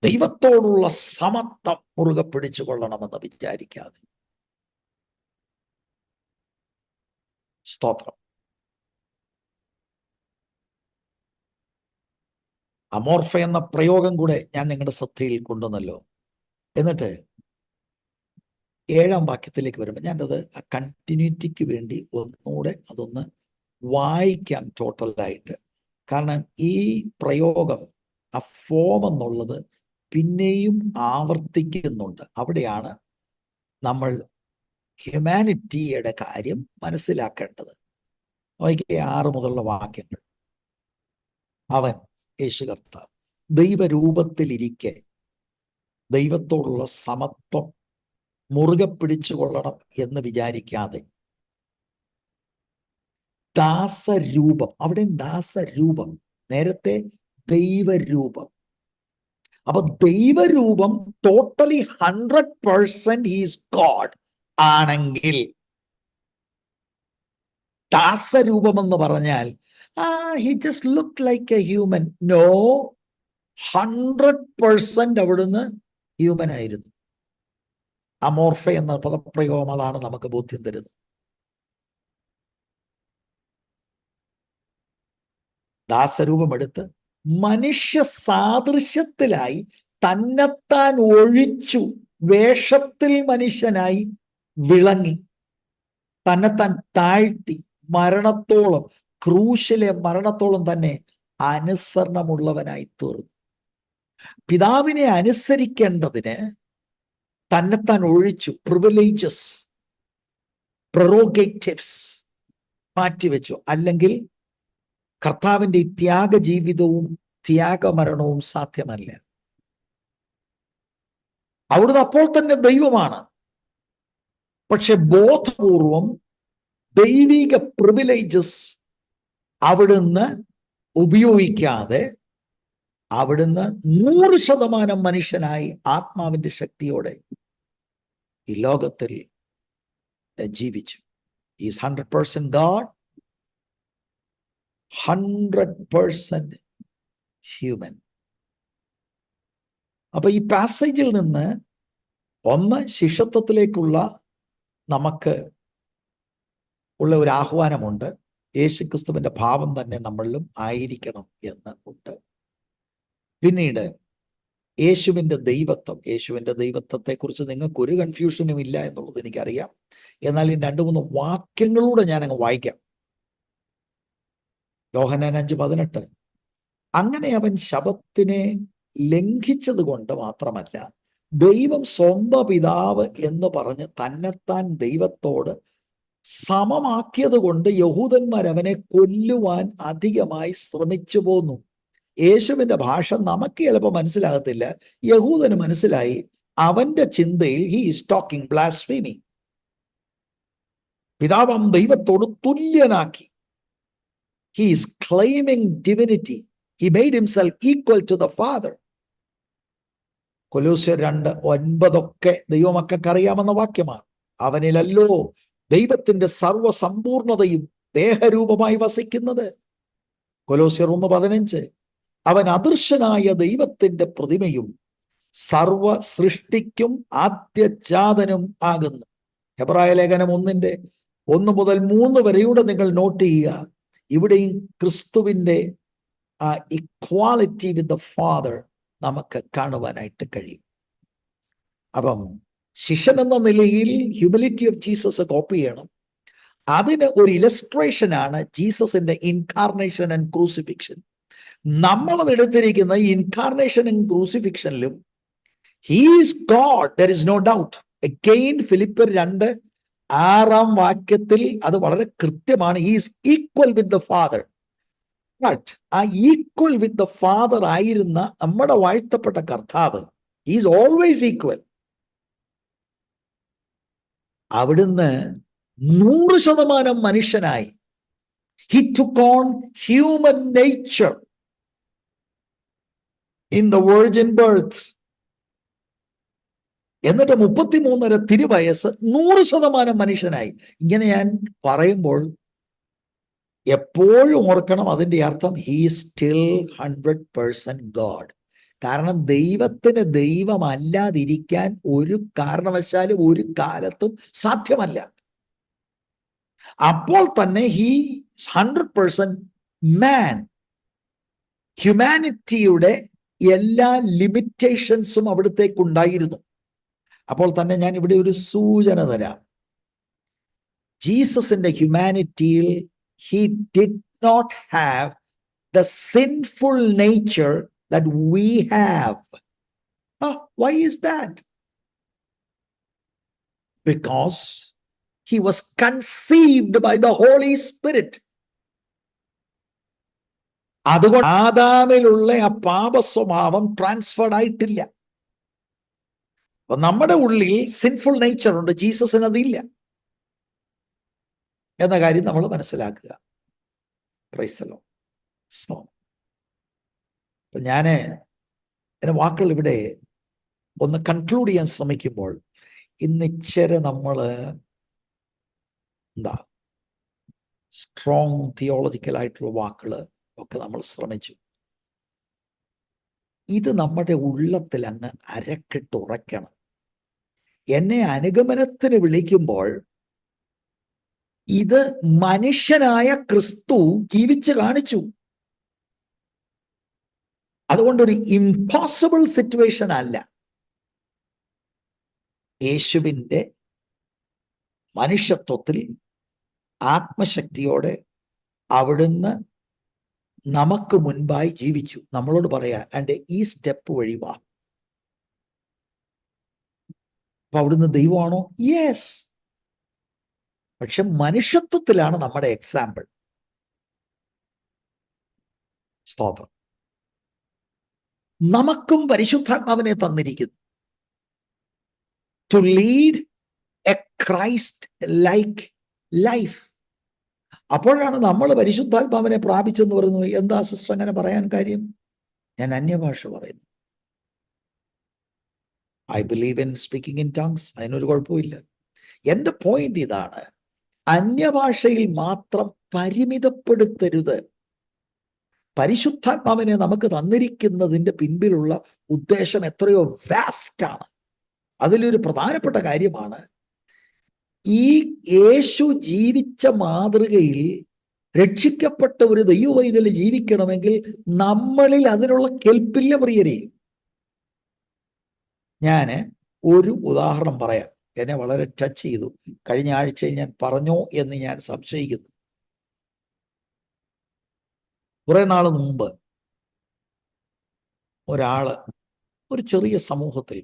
ദൈവത്തോടുള്ള സമത്വം മുറുകെ പിടിച്ചു കൊള്ളണമെന്ന് വിചാരിക്കാതെ. സ്തോത്രം. അമോർഫ എന്ന പ്രയോഗം കൂടെ ഞാൻ നിങ്ങളുടെ ശ്രദ്ധയിൽ കൊണ്ടുവന്നല്ലോ. എന്നിട്ട് 7-ാം വാക്യത്തിലേക്ക് വരുമ്പോൾ ഞാനത് ആ കണ്ടിന്യൂറ്റിക്ക് വേണ്ടി ഒന്നുകൂടെ അതൊന്ന് വായിക്കാം ടോട്ടലായിട്ട്. കാരണം ഈ പ്രയോഗം, ആ ഫോം എന്നുള്ളത് പിന്നെയും ആവർത്തിക്കുന്നുണ്ട്. അവിടെയാണ് നമ്മൾ ഹ്യൂമാനിറ്റിയുടെ കാര്യം മനസ്സിലാക്കേണ്ടത്. 6 മുതലുള്ള വാക്യങ്ങൾ. അവൻ, യേശു കർത്താവ്, ദൈവരൂപത്തിലിരിക്കെ ദൈവത്തോടുള്ള സമത്വം മുറുകെ പിടിച്ചു കൊള്ളണം എന്ന് വിചാരിക്കാതെ ദാസരൂപം, അവിടെ ദാസരൂപം, നേരത്തെ ദൈവരൂപം. അപ്പൊ ദൈവരൂപം ടോട്ടലി 100% ഈസ് ഗോഡ് ആണെങ്കിൽ, ദാസരൂപം എന്ന് പറഞ്ഞാൽ he just looked like a human. No, 100% അവിടുന്ന് ഹ്യൂമൻ ആയിരുന്നു. അമോർഫ എന്ന പദപ്രയോഗം അതാണ് നമുക്ക് ബോധ്യം തരുന്നത്. ദാസരൂപമെടുത്ത് മനുഷ്യ സാദൃശ്യത്തിലായി തന്നെത്താൻ ഒഴിച്ചു, വേഷത്തിൽ മനുഷ്യനായി വിളങ്ങി, തന്നെത്താൻ താഴ്ത്തി, മരണത്തോളം, ക്രൂശിലെ മരണത്തോളം തന്നെ അനുസരണമുള്ളവനായി തീർന്നു. പിതാവിനെ അനുസരിക്കേണ്ടതിന് തന്നെത്താൻ ഒഴിച്ചു, പ്രിവിലേജസ്, പ്രൊറോഗേറ്റീവ്സ് മാറ്റിവെച്ചു. അല്ലെങ്കിൽ കർത്താവിന്റെ ത്യാഗ ജീവിതവും ത്യാഗമരണവും സാധ്യമല്ല. അവിടുന്ന് അപ്പോൾ തന്നെ ദൈവമാണ്. പക്ഷെ ബോധപൂർവം ദൈവിക പ്രിവിലേജസ് അവിടുന്ന് ഉപയോഗിക്കാതെ അവിടുന്ന് 100% മനുഷ്യനായി ആത്മാവിന്റെ ശക്തിയോടെ ഈ ലോകത്തിൽ ജീവിച്ചു. Is 100% God, 100% human. അപ്പൊ ഈ പാസേജിൽ നിന്ന് ഒന്ന്, ശിഷ്യത്വത്തിലേക്കുള്ള നമുക്ക് ഉള്ള ഒരു ആഹ്വാനമുണ്ട്. യേശുക്രിസ്തുവിന്റെ ഭാവം തന്നെ നമ്മളിലും ആയിരിക്കണം എന്ന് ഉണ്ട്. പിന്നീട് യേശുവിന്റെ ദൈവത്വം, യേശുവിന്റെ ദൈവത്വത്തെ കുറിച്ച് നിങ്ങൾക്ക് ഒരു കൺഫ്യൂഷനും ഇല്ല എന്നുള്ളത് എനിക്കറിയാം. എന്നാൽ ഈ 2-3 വാക്യങ്ങളൂടെ ഞാൻ അങ്ങ് വായിക്കാം. യോഹന്നാൻ 5:18. അങ്ങനെ അവൻ ശബത്തിനെ ലംഘിച്ചത് കൊണ്ട് മാത്രമല്ല, ദൈവം സ്വന്തം പിതാവ് എന്ന് പറഞ്ഞ് തന്നെത്താൻ ദൈവത്തോട് സമമാക്കിയത് കൊണ്ട് യഹൂദന്മാർ അവനെ കൊല്ലുവാൻ അധികമായി ശ്രമിച്ചു പോന്നു. യേശുവിന്റെ ഭാഷ നമുക്ക് ചിലപ്പോൾ മനസ്സിലാകത്തില്ല, യഹൂദന് മനസ്സിലായി. അവന്റെ ചിന്തയിൽ ഹി ഈസ് ടോക്കിംഗ് ബ്ലാസ്ഫീമി. പിതാവാം ദൈവത്തോട് തുല്യനാക്കി. He is claiming divinity. He made himself equal to the father. കൊലോസ്യർ 2:9 ദൈവമക്കൾക്ക് അറിയാമെന്ന വാക്യമാണ്. അവനിലല്ലോ ദൈവത്തിന്റെ സർവസമ്പൂർണതയും ദേഹരൂപമായി വസിക്കുന്നത്. കൊലോസ്യർ 1:15. അവൻ അദൃശ്യനായ ദൈവത്തിന്റെ പ്രതിമയും സർവ സൃഷ്ടിക്കും ആദ്യജാതനും ആകുന്നു. ഹെബ്രായ ലേഖനം 1 മുതൽ 3 വരെയൂടെ നിങ്ങൾ നോട്ട് ചെയ്യുക. ഇവിടെയും ക്രിസ്തുവിൻ്റെ ആ ഇക്വാളിറ്റി വിത്ത് ദ ഫാദർ നമുക്ക് കാണുവാനായിട്ട് കഴിയും. അപ്പം ശിഷ്യൻ എന്ന നിലയിൽ ഹ്യൂമിലിറ്റി ഓഫ് ജീസസ് കോപ്പി ചെയ്യണം. അതിന് ഒരു ഇലസ്ട്രേഷനാണ് ജീസസിന്റെ ഇൻകാർണേഷൻ ആൻഡ് ക്രൂസിഫിക്ഷൻ. നമ്മളത് എടുത്തിരിക്കുന്ന ഈ ഇൻകാർണേഷനും ക്രൂസിഫിക്ഷനിലും he is God, there is no doubt. Again ഫിലിപ്പിയർ 2:6 അത് വളരെ കൃത്യമാണ്. He is equal with the father. But ആ ഈക്വൽ വിത്ത് ദ ഫാദർ ആയിരുന്ന നമ്മുടെ വാഴ്ത്തപ്പെട്ട കർത്താവ് ഹീ ഈസ് ഓൾവേസ് ഈക്വൽ. അവിടുന്ന് 100% മനുഷ്യനായി. He took on human nature in the virgin birth. എന്നിട്ട് 33.5 തിരുവയസ്സ് 100% മനുഷ്യനായി. ഇങ്ങനെ ഞാൻ പറയുമ്പോൾ എപ്പോഴും ഓർക്കണം, അതിൻ്റെ അർത്ഥം he is still 100% God. കാരണം ദൈവത്തിന് ദൈവമല്ലാതിരിക്കാൻ ഒരു കാരണവശാലും ഒരു കാലത്തും സാധ്യമല്ല. അപ്പോൾ തന്നെ he is 100% man. ഹ്യൂമാനിറ്റിയുടെ എല്ലാ ലിമിറ്റേഷൻസും അവിടത്തേക്കുണ്ടായിരുന്നു. അപ്പോൾ തന്നെ ഞാൻ ഇവിടെ ഒരു സൂചന തരാം. ജീസസിന്റെ ഹ്യൂമാനിറ്റിയിൽ he did not have the sinful nature that we have. Why is that? Because he was conceived by the Holy Spirit. അതുകൊണ്ട് ആദാമിലുള്ള ആ പാപ സ്വഭാവം ട്രാൻസ്ഫർഡ് ആയിട്ടില്ല. അപ്പൊ നമ്മുടെ ഉള്ളിൽ സിൻഫുൾ നേച്ചർ ഉണ്ട്, ജീസസിന് അതില്ല എന്ന കാര്യം നമ്മൾ മനസ്സിലാക്കുക. Praise the Lord. അപ്പൊ ഞാന് എൻ്റെ വാക്കുകൾ ഇവിടെ ഒന്ന് കൺക്ലൂഡ് ചെയ്യാൻ ശ്രമിക്കുമ്പോൾ ഇന്ന് ഇച്ചിരി നമ്മൾ സ്ട്രോങ് തിയോളജിക്കൽ ആയിട്ടുള്ള വാക്കുകൾ ഒക്കെ നമ്മൾ ശ്രമിച്ചു. ഇത് നമ്മുടെ ഉള്ളത്തിൽ അങ്ങ് അരക്കിട്ടുറയ്ക്കണം. എന്നെ അനുഗമനത്തിന് വിളിക്കുമ്പോൾ ഇത് മനുഷ്യനായ ക്രിസ്തു ജീവിച്ച് കാണിച്ചു. അതുകൊണ്ടൊരു ഇംപോസിബിൾ സിറ്റുവേഷൻ അല്ല. യേശുവിൻ്റെ മനുഷ്യത്വത്തിൽ ആത്മശക്തിയോടെ അവിടുന്ന് നമുക്ക് മുൻപായി ജീവിച്ചു. നമ്മളോട് പറയാ എൻ്റെ ഈ സ്റ്റെപ്പ് വഴി വാ. അപ്പൊ അവിടുന്ന് ദൈവമാണോ? യെസ്. പക്ഷെ മനുഷ്യത്വത്തിലാണ് നമ്മുടെ എക്സാമ്പിൾ. സ്തോത്രം. നമുക്കും പരിശുദ്ധാത്മാവിനെ തന്നിരിക്കുന്നു to lead a Christ like life. അപ്പോഴാണ് നമ്മൾ പരിശുദ്ധാത്മാവിനെ പ്രാപിച്ചെന്ന് പറയുന്നത്. എന്താ സിസ്റ്റർ അങ്ങനെ പറയാൻ കാര്യം? ഞാൻ അന്യഭാഷ പറയുന്നു. I believe in speaking in tongues. അതിനൊരു കുഴപ്പമില്ല. എൻ്റെ പോയിന്റ് ഇതാണ്, അന്യഭാഷയിൽ മാത്രം പരിമിതപ്പെടുത്തരുത്. പരിശുദ്ധാത്മാവിനെ നമുക്ക് തന്നിരിക്കുന്നതിൻ്റെ പിൻപിലുള്ള ഉദ്ദേശം എത്രയോ വാസ്റ്റാണ്. അതിലൊരു പ്രധാനപ്പെട്ട കാര്യമാണ് ഈ യേശു ജീവിച്ച മാതൃകയിൽ രക്ഷിക്കപ്പെട്ട ഒരു ദൈവവൈതൽ ജീവിക്കണമെങ്കിൽ നമ്മളിൽ അതിനുള്ള കെൽപ്പില്ല പ്രിയരെ. ഞാൻ ഒരു ഉദാഹരണം പറയാം. എന്നെ വളരെ ടച്ച് ചെയ്തു. കഴിഞ്ഞ ആഴ്ചയിൽ ഞാൻ പറഞ്ഞോ എന്ന് ഞാൻ സംശയിക്കുന്നു. കുറെ നാൾ മുമ്പ് ഒരാള് ഒരു ചെറിയ സമൂഹത്തിൽ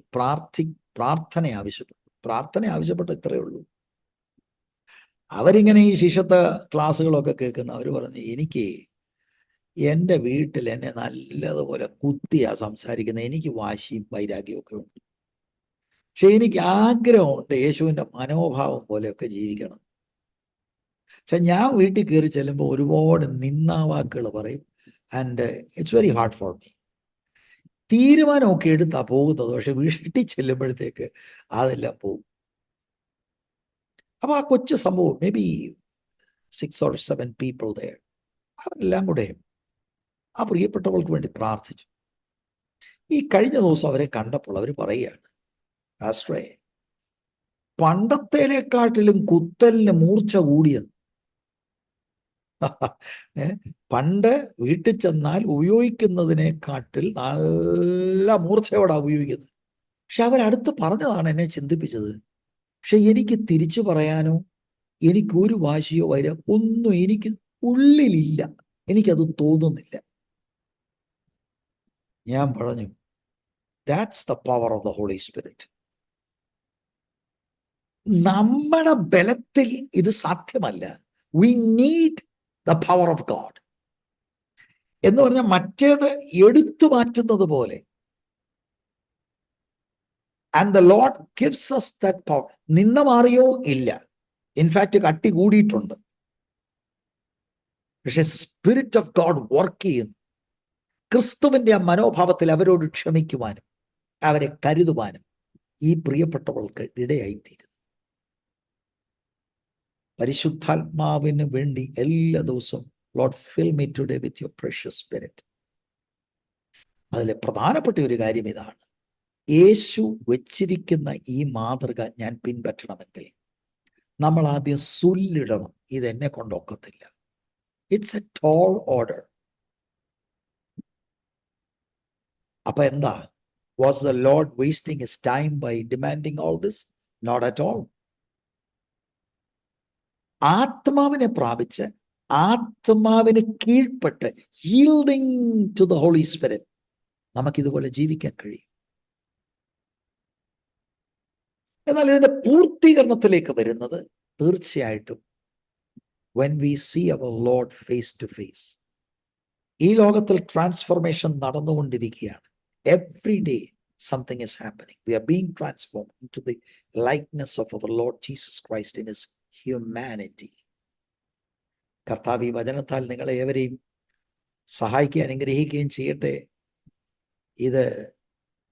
പ്രാർത്ഥന ആവശ്യപ്പെട്ടു. ഇത്രയേ ഉള്ളൂ. അവരിങ്ങനെ ഈ ശിഷ്യത്വ ക്ലാസ്സുകളൊക്കെ കേൾക്കുന്ന അവർ പറഞ്ഞു, എനിക്ക് എൻ്റെ വീട്ടിൽ എന്നെ നല്ലതുപോലെ കുത്തിയാ സംസാരിക്കുന്നത്, എനിക്ക് വാശിയും വൈരാഗ്യമൊക്കെ ഉണ്ട്. പക്ഷെ എനിക്ക് ആഗ്രഹമുണ്ട് യേശുവിൻ്റെ മനോഭാവം പോലെയൊക്കെ ജീവിക്കണം. പക്ഷെ ഞാൻ വീട്ടിൽ കയറി ചെല്ലുമ്പോൾ ഒരുപാട് നിന്ദാവാക്കുകൾ പറയും. And it's very hard for me. തീരുമാനമൊക്കെ എടുത്താ പോകുന്നത്, പക്ഷെ വീട്ടിൽ ചെല്ലുമ്പോഴത്തേക്ക് അതെല്ലാം പോകും. അപ്പൊ ആ കൊച്ചു സംഭവം, may be 6 or 7 people there, അവരെല്ലാം കൂടെ ആ പ്രിയപ്പെട്ടവൾക്ക് വേണ്ടി പ്രാർത്ഥിച്ചു. ഈ കഴിഞ്ഞ ദിവസം അവരെ കണ്ടപ്പോൾ അവർ പറയുകയാണ്, പാസ്റ്ററേ, പണ്ടത്തേക്കാട്ടിലും കുത്തലിന് മൂർച്ച കൂടിയത്. പണ്ട് വീട്ടിൽ ചെന്നാൽ ഉപയോഗിക്കുന്നതിനെക്കാട്ടിൽ നല്ല മൂർച്ചയോടാണ് ഉപയോഗിക്കുന്നത്. പക്ഷെ അവരടുത്ത് പറഞ്ഞതാണ് എന്നെ ചിന്തിപ്പിച്ചത്. പക്ഷെ എനിക്ക് തിരിച്ചു പറയാനോ എനിക്കൊരു വാശിയോ വൈരം ഒന്നും എനിക്ക് ഉള്ളിലില്ല, എനിക്കത് തോന്നുന്നില്ല. ഞാൻ പറഞ്ഞു, that's the power of the Holy Spirit. നമ്മുടെ ബലത്തിൽ ഇത് സാധ്യമല്ല. We need the power of God എന്ന് പറഞ്ഞാൽ മറ്റേത് എടുത്തു മാറ്റുന്നത് പോലെ. And the Lord gives us that power. നിന്ന മാറിയോ? ഇല്ല, ഇൻഫാക്ട് കട്ടി കൂടിയിട്ടുണ്ട്. പക്ഷെ സ്പിരിറ്റ് ഓഫ് ഗോഡ് വർക്ക് ചെയ്യുന്നു. ക്രിസ്തുവിന്റെ ആ മനോഭാവത്തിൽ അവരോട് ക്ഷമിക്കുവാനും അവരെ കരുതുവാനും ഈ പ്രിയപ്പെട്ടവൾക്ക് ഇടയായിത്തീരുന്നു. പരിശുദ്ധാത്മാവിന് വേണ്ടി എല്ലാ ദിവസവും, Lord fill me today with your precious Spirit. അതിലെ പ്രധാനപ്പെട്ട ഒരു കാര്യം ഇതാണ്, യേശു വെച്ചിരിക്കുന്ന ഈ മാതൃക ഞാൻ പിൻപറ്റണമെങ്കിൽ നമ്മൾ ആദ്യം സുല്ലിടണം. ഇതെന്നെ കൊണ്ടൊക്കത്തില്ല. It's a tall order. അപ്പൊ എന്താ, was the Lord wasting his time by demanding all this? Not at all. ആത്മാവിനെ പ്രാപിച്ച് ആത്മാവിന് കീഴ്പ്പെട്ട് yielding to the Holy Spirit നമുക്കിതുപോലെ ജീവിക്കാൻ കഴിയും. എന്നാൽ ഇതിന്റെ പൂർത്തീകരണത്തിലേക്ക് വരുന്നത് തീർച്ചയായിട്ടും when we see our Lord face to face. ഈ ലോകത്തിൽ ട്രാൻസ്ഫോർമേഷൻ നടന്നുകൊണ്ടിരിക്കുകയാണ്. Every day something is happening. We are being transformed into the likeness of our Lord Jesus Christ in his humanity. കർത്താവ് ഈ വചനത്താൽ നിങ്ങളെ ഏവരെയും സഹായിക്കുകയും അനുഗ്രഹിക്കുകയും ചെയ്യട്ടെ. ഇത്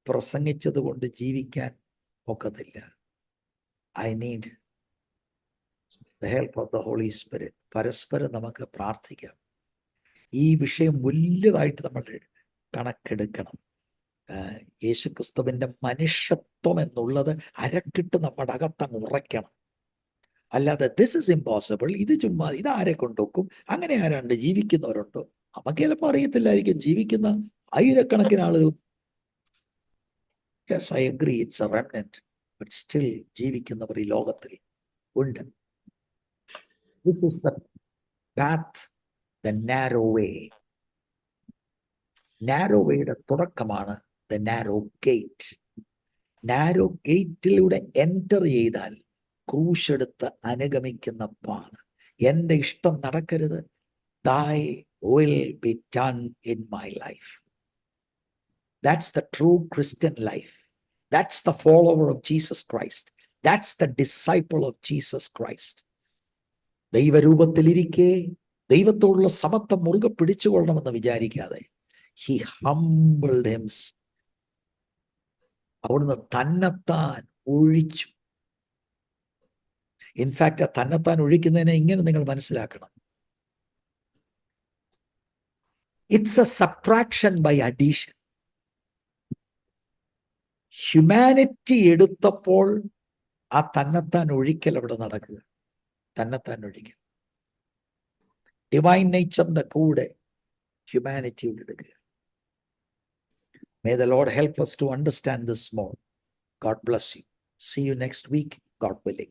പ്രസംഗിച്ചത് കൊണ്ട് ജീവിക്കാൻ ഒക്കത്തില്ല. I need the help of the Holy Spirit. പരസ്പരം നമുക്ക് പ്രാർത്ഥിക്കാം. ഈ വിഷയം വലുതായിട്ട് നമ്മൾ കണക്കെടുക്കണം. യേശുക്രിസ്തുവിന്റെ മനുഷ്യത്വം എന്നുള്ളത് അരക്കിട്ട് നമ്മുടെ അകത്തങ്ങ് ഉറയ്ക്കണം. അല്ലാതെ ദിസ് ഇസ് ഇമ്പോസിബിൾ, ഇത് ചുമ്മാ, ഇതാരെ കൊണ്ടൊക്കും, അങ്ങനെ ആരാണ്ട് ജീവിക്കുന്നവരുണ്ടോ? നമുക്ക് ചിലപ്പോൾ അറിയത്തില്ലായിരിക്കും ജീവിക്കുന്ന ആയിരക്കണക്കിന് ആളുകൾ. Yes, I agree, it's a remnant, but still ജീവിക്കുന്നവർ ഈ ലോകത്തിൽ ഉണ്ട്. This is the path, the narrow way. Narrow വേയുടെ തുടക്കമാണ് ദ നാരോ ഗേറ്റ്. നാരോ ഗേറ്റിലൂടെ എൻ്റർ ചെയ്താൽ ക്രൂശെടുത്ത് അനുഗമിക്കുന്ന പാത. എൻ്റെ ഇഷ്ടം നടക്കരുത്, thy will be done in my life. That's the true Christian life. That's the follower of Jesus Christ. That's the disciple of Jesus Christ. ദൈവരൂപത്തിലിരിക്കെ ദൈവത്തോടുള്ള സമത്വം മുറുകെ പിടിച്ചുകൊള്ളണമെന്ന് വിചാരിക്കാതെ he humbled himself. അവിടുന്ന് തന്നെത്താൻ ഒഴിച്ചു. ഇൻഫാക്ട് ആ തന്നെത്താൻ ഒഴിക്കുന്നതിനെ ഇങ്ങനെ നിങ്ങൾ മനസ്സിലാക്കണം, it's a subtraction by addition. Humanity എടുത്തപ്പോൾ ആ തന്നെത്താൻ ഒഴിക്കൽ അവിടെ നടക്കുക. തന്നെത്താൻ ഒഴിക്കൽ ഡിവൈൻ നേച്ചറിന്റെ കൂടെ ഹ്യൂമാനിറ്റി എടുക്കുക. May the Lord help us to understand this more. God bless you. See you next week, God willing.